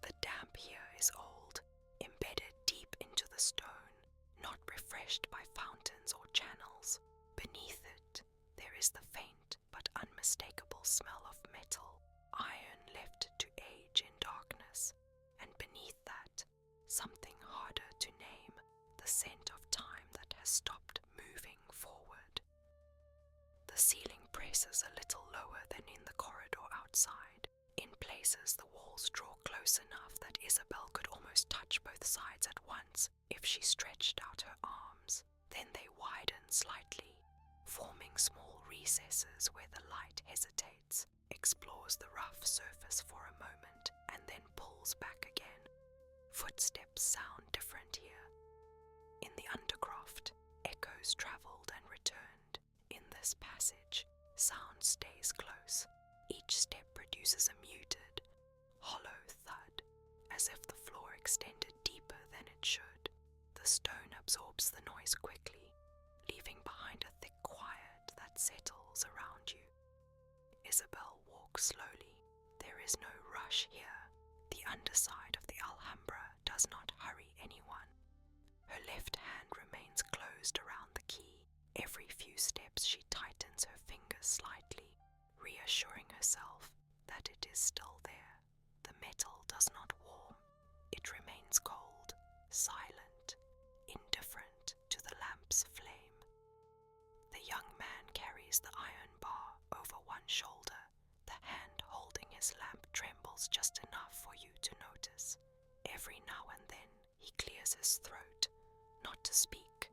The damp here is old, embedded deep into the stone, not refreshed by fountains or channels. Beneath it, there is the faint but unmistakable smell of metal, iron left to age in darkness, and beneath that, something harder to name, the scent of time that has stopped moving forward. The ceiling presses a little lower than in the corridor outside. In places, the walls draw close enough that Isabel could almost touch both sides at once if she stretched out her arms. Then they widen slightly, forming small recesses where the light hesitates, explores the rough surface for a moment, and then pulls back again. Footsteps sound different here. In the Undercroft, echoes travelled and returned. In this passage, sound stays close. Each step produces a muted, hollow thud, as if the floor extended deeper than it should. the stone absorbs the noise quickly, leaving behind a thick quiet that settles around you. Isabel walks slowly. There is no rush here. The underside of the Alhambra does not hurry anyone. Her left hand remains closed around the key. Every few steps she tightens her fingers slightly, reassuring herself that it is still there. The metal does not warm. It remains cold, silent, indifferent to the lamp's flame. The young man carries the iron bar over one shoulder. The hand holding his lamp trembles just enough for you to notice. Every now and then he clears his throat, not to speak,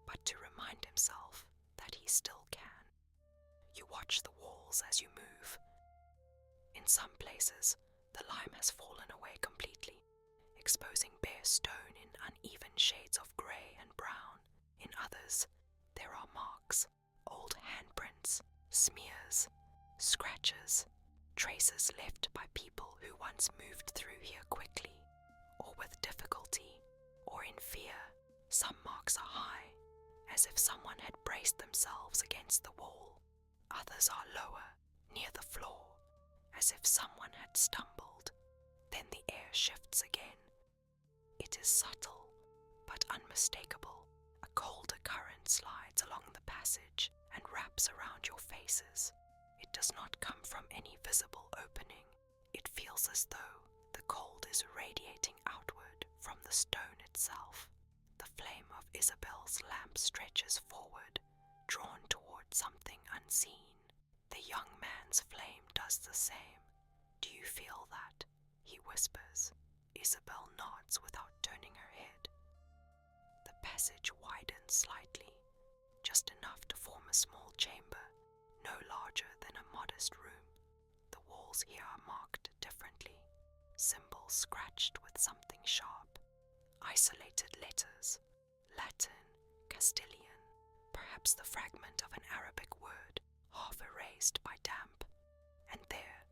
but to remind himself that he still can. You watch the walls as you move. In some places, the lime has fallen away completely, exposing bare stone in uneven shades of grey and brown. In others, there are marks, old handprints, smears, scratches, traces left by people who once moved through here quickly, or with difficulty, or in fear. Some marks are high, as if someone had braced themselves against the wall. Others are lower, near the floor, as if someone had stumbled. Then the air shifts again. It is subtle, but unmistakable. A colder current slides along the passage and wraps around your faces. It does not come from any visible opening. It feels as though the cold is radiating outward from the stone itself. The flame of Isabel's lamp stretches forward, drawn toward something unseen. The young man's flame does the same. Do you feel that? He whispers. Isabel nods without turning her head. The passage widens slightly, just enough to form a small chamber, no larger than a modest room. The walls here are marked differently, symbols scratched with something sharp, isolated letters, Latin, Castilian, perhaps the fragment of an Arabic word, half erased by damp. And there,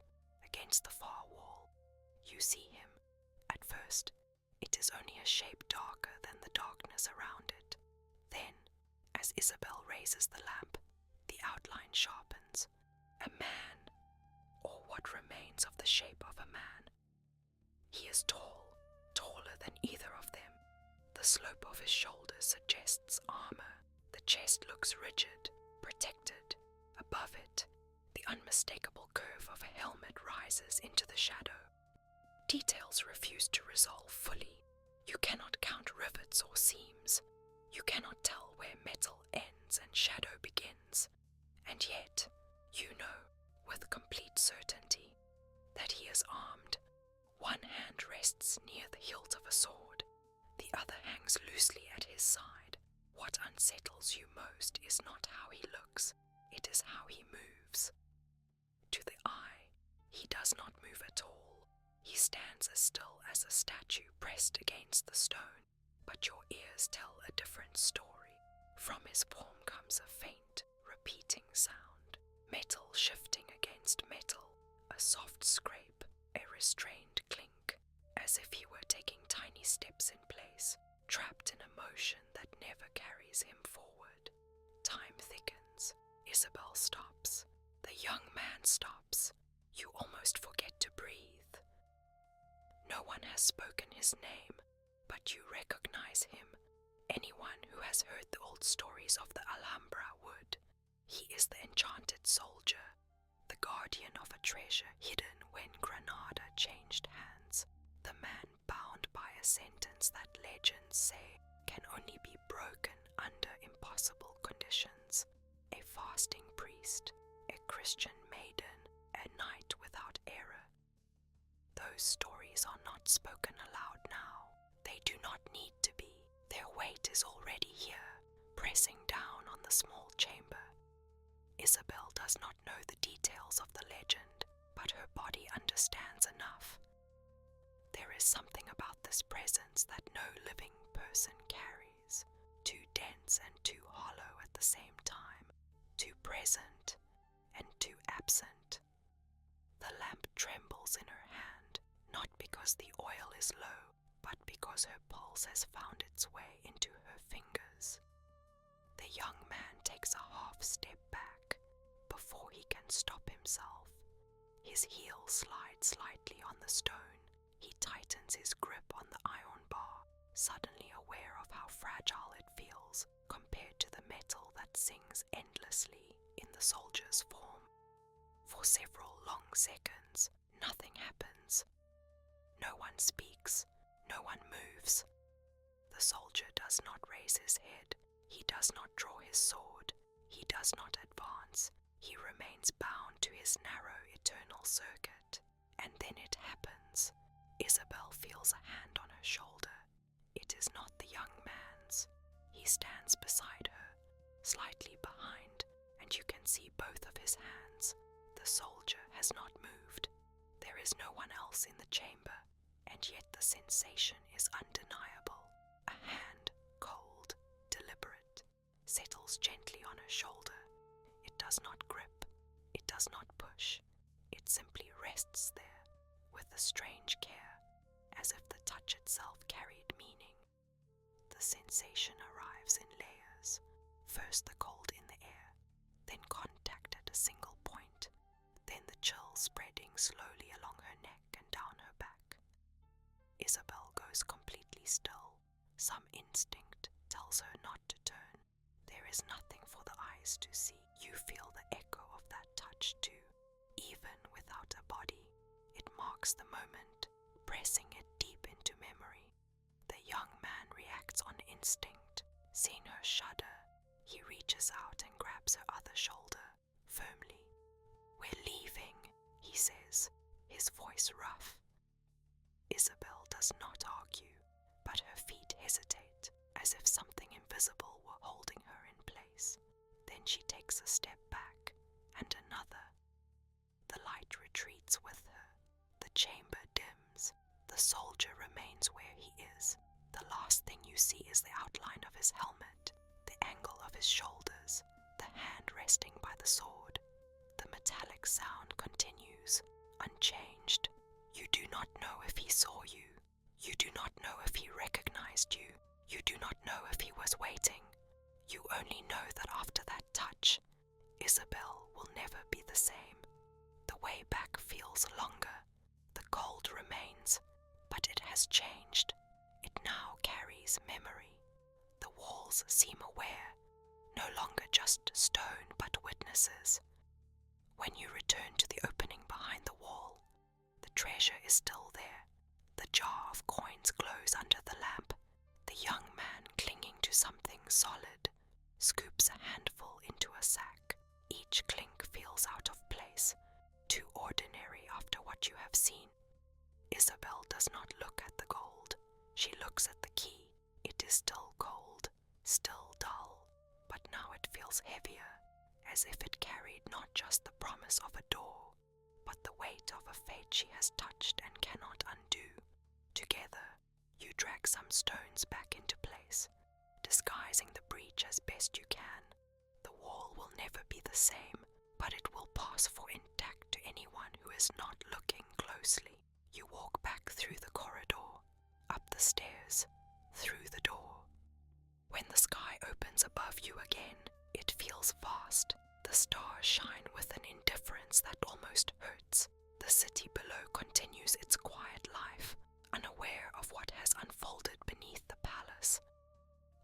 against the far wall, you see him. At first, it is only a shape darker than the darkness around it. Then, as Isabel raises the lamp, the outline sharpens. A man, or what remains of the shape of a man. He is tall, taller than either of them. The slope of his shoulders suggests armor. The chest looks rigid, protected. Above it, the unmistakable curve of a helmet rises into the shadow. Details refuse to resolve fully. You cannot count rivets or seams. You cannot tell where metal ends and shadow begins. And yet, you know, with complete certainty, that he is armed. One hand rests near the hilt of a sword. The other hangs loosely at his side. What unsettles you most is not how he looks, it is how he moves. To the eye, he does not move at all. He stands as still as a statue pressed against the stone, but your ears tell a different story. From his palm comes a faint, repeating sound, metal shifting against metal, a soft scrape, a restrained clink, as if he were taking tiny steps in place, trapped in a motion that never carries him forward. Time thickens. Isabel stops. The young man stops. You almost forget to breathe. No one has spoken his name, but you recognize him. Anyone who has heard the old stories of the Alhambra would. He is the enchanted soldier, the guardian of a treasure hidden when Granada changed hands, the man bound by a sentence that legends say can only be broken under impossible conditions, a fasting priest, a Christian maiden, a knight without error. Those stories are not spoken aloud now. They do not need to be. Their weight is already here, pressing down on the small chamber. Isabel does not know the details of the legend, but her body understands enough. There is something about this presence that no living person carries, too dense and too hollow at the same time, too present and too absent. The lamp trembles in her hand, not because the oil is low, but because her pulse has found its way into her fingers. The young man takes a half step back before he can stop himself. His heel slides slightly on the stone. He tightens his grip on the iron bar, suddenly aware of how fragile it feels compared to the metal that sings endlessly in the soldier's form. For several long seconds, nothing happens. No one speaks, no one moves. The soldier does not raise his head. He does not draw his sword. He does not advance. He remains bound to his narrow eternal circuit. And then it happens. Isabel feels a hand on her shoulder. It is not the young man's. He stands beside her, slightly behind, and you can see both of his hands. The soldier has not moved. There is no one else in the chamber, and yet the sensation is undeniable. A hand, cold, deliberate, settles gently on her shoulder. It does not grip. It does not push. It simply rests there, with a strange care, as if the touch itself carried meaning. The sensation arrives in layers. First the cold in the air, then contact at a single point, then the chill spreading slowly along her neck and down her back. Isabel goes completely still. Some instinct tells her not to turn. There is nothing for the eyes to see. You feel the echo of that touch too. Even without a body, it marks the moment, pressing it deep into memory. The young man reacts on instinct. Seeing her shudder, he reaches out and grabs her other shoulder, firmly. "We're leaving," he says, his voice rough. Isabel does not argue, but her feet hesitate, as if something invisible were holding her in place. Then she takes a step back, and another. The light retreats with her. The chamber dims. The soldier remains where he is. The last thing you see is the outline of his helmet, the angle of his shoulders, the hand resting by the sword. The metallic sound continues, unchanged. You do not know if he saw you. You do not know if he recognized you. You do not know if he was waiting. You only know that after that touch, Isabel will never be the same. The way back feels longer. The cold remains, but it has changed. It now carries memory. The walls seem aware, no longer just stone but witnesses. When you return to the opening behind the wall, the treasure is still there. The jar of coins glows under the lamp. The young man, clinging to something solid, scoops a handful into a sack. Each clink feels out of place, too ordinary after what you have seen. Isabel does not look at the gold. She looks at the key. It is still cold, still dull, but now it feels heavier, as if it carried not just the promise of a door, but the weight of a fate she has touched and cannot undo. Together, you drag some stones back into place, disguising the breach as best you can. The wall will never be the same, but it will pass for intact to anyone who is not looking closely. You walk back through the corridor, up the stairs, through the door. When the sky opens above you again, it feels vast. The stars shine with an indifference that almost hurts. The city below continues its quiet life, unaware of what has unfolded beneath the palace.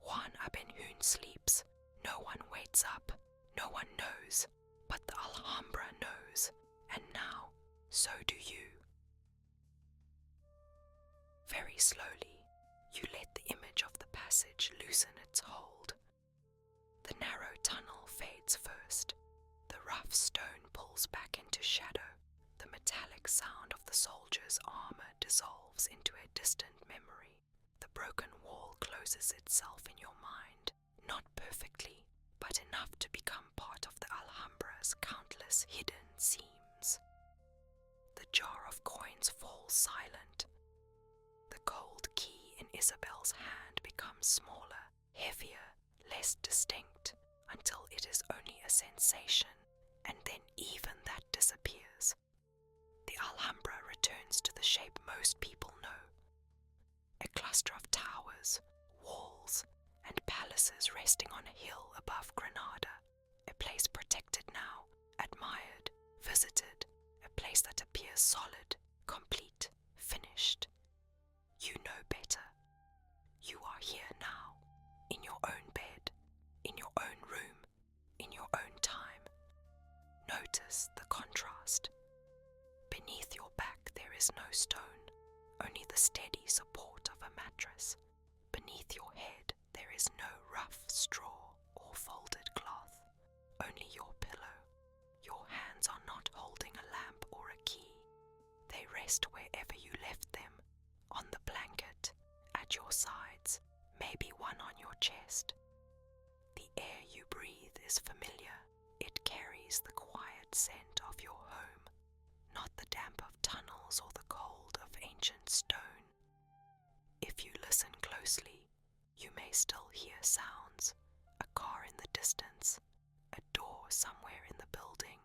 Juan Abenhoon sleeps. No one waits up. No one knows. But the Alhambra knows. And now, so do you. Very slowly, you let the image of the passage loosen its hold. The narrow tunnel fades first. The rough stone pulls back into shadow. The metallic sound of the soldier's armor dissolves into a distant memory. The broken wall closes itself in your mind, not perfectly, but enough to become part of the Alhambra's countless hidden seams. The jar of coins falls silent. The cold key in Isabel's hand becomes smaller, heavier, less distinct, until it is only a sensation, and then even that disappears. The Alhambra returns to the shape most people know. A place that appears solid, complete, finished. You know better. You are here now, in your own bed, in your own room, in your own time. Notice the contrast. Beneath your back there is no stone, only the steady support of a mattress. Beneath your head there is no rough straw or folded cloth, only your pillow. Your hands are not holding a lamp or a key. They rest wherever you left them, on the blanket, at your sides, maybe one on your chest. The air you breathe is familiar. It carries the quiet scent of your home, not the damp of tunnels or the cold of ancient stone. If you listen closely, you may still hear sounds, a car in the distance, a door somewhere in the building,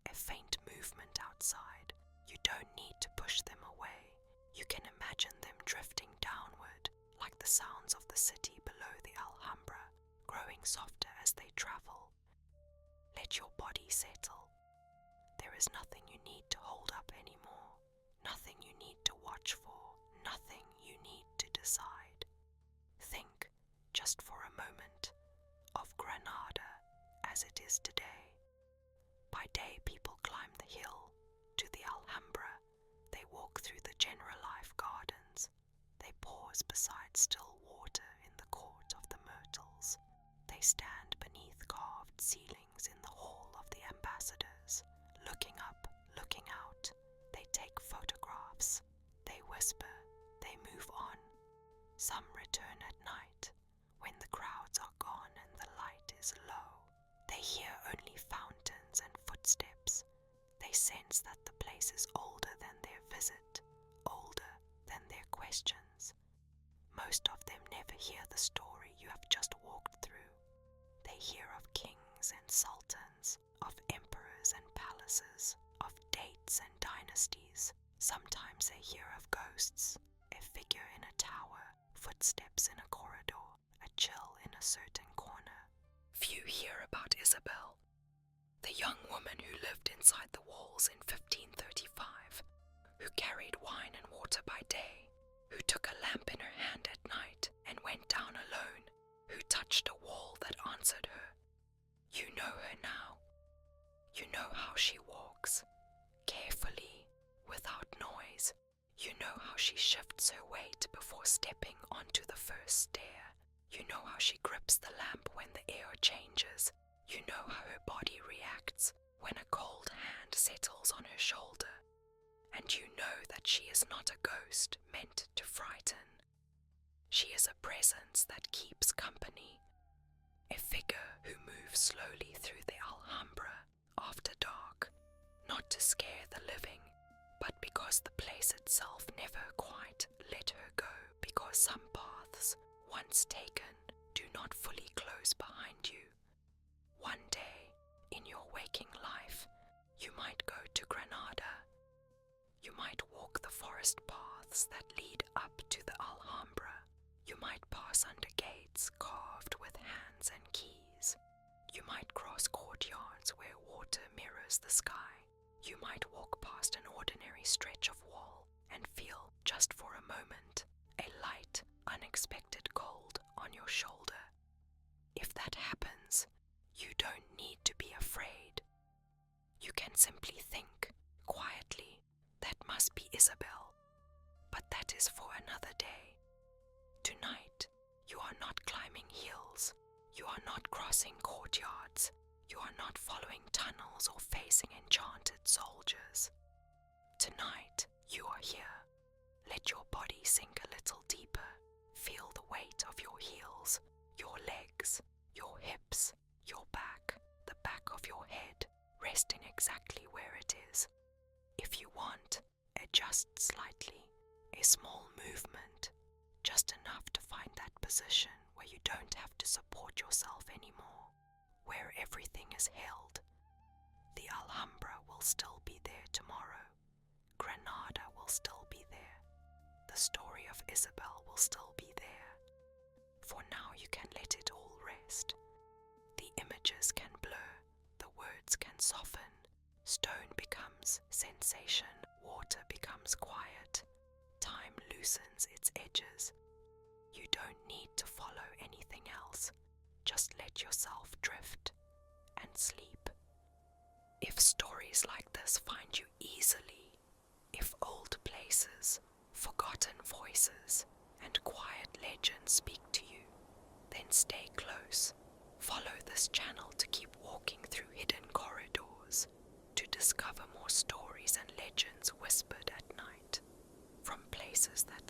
a faint movement outside. You don't need to push them away. You can imagine them drifting downward, like the sounds of the city below the Alhambra, growing softer as they travel. Let your body settle. There is nothing you need to hold up anymore, nothing you need to watch for, nothing you need to decide. Think, just for a moment, of Granada as it is today. By day people climb the hill to the Alhambra. They walk through the general life gardens. They pause beside still water in the court of the myrtles. They stand beneath carved ceilings in the hall of the ambassadors, looking up, looking out. They take photographs. They whisper. They move on. Some return at night, when the crowds are gone and the light is low. They hear only fountains and footsteps. They sense that the place is older than their visit, older than their questions. Most of them never hear the story you have just walked through. They hear of kings and sultans, of emperors and palaces, of dates and dynasties. Sometimes they hear of ghosts, a figure in a tower, footsteps in a corridor, a chill in a certain corner. Few hear about Isabel, the young woman who lived inside the walls in 1535, who carried wine and water by day, who took a lamp in her hand at night and went down alone, who touched a wall that answered her. You know her now. You know how she walks, carefully, without noise. You know how she shifts her weight before stepping onto the first stair. You know how she grips the lamp when the air changes. You know how her body reacts when a cold hand settles on her shoulder. And you know that she is not a ghost meant to frighten. She is a presence that keeps company, a figure who moves slowly through the Alhambra after dark, not to scare the living, but because the place itself never quite let her go, because some paths, once taken, do not fully close behind you. One day, in your waking life, you might go to Granada. You might walk the forest paths that lead up to the Alhambra. You might pass under gates carved with hands and keys. You might cross courtyards where water mirrors the sky. You might walk past an ordinary stretch of wall and feel, just for a moment, a light, unexpected cold on your shoulder. If that happens, you don't need to be afraid. You can simply think, quietly, that must be Isabel. But that is for another day. Tonight, you are not climbing hills. You are not crossing courtyards. You are not following tunnels or facing enchanted soldiers. Tonight, you are here. Let your body sink a little deeper. Feel the weight of your heels, your legs, your hips, your back, the back of your head, resting exactly where it is. If you want, adjust slightly, a small movement, just enough to find that position where you don't have to support yourself anymore, where everything is held. The Alhambra will still be there tomorrow. Granada will still be there. The story of Isabel will still be there. For now you can let it all rest. The images can blur, the words can soften. Stone becomes sensation, water becomes quiet, time loosens its edges. You don't need to follow anything else, just let yourself drift and sleep. If stories like this find you easily, if old places, forgotten voices, and quiet legends speak to you, then stay close. Follow this channel to keep walking through hidden corridors, to discover more stories and legends whispered at night, from places that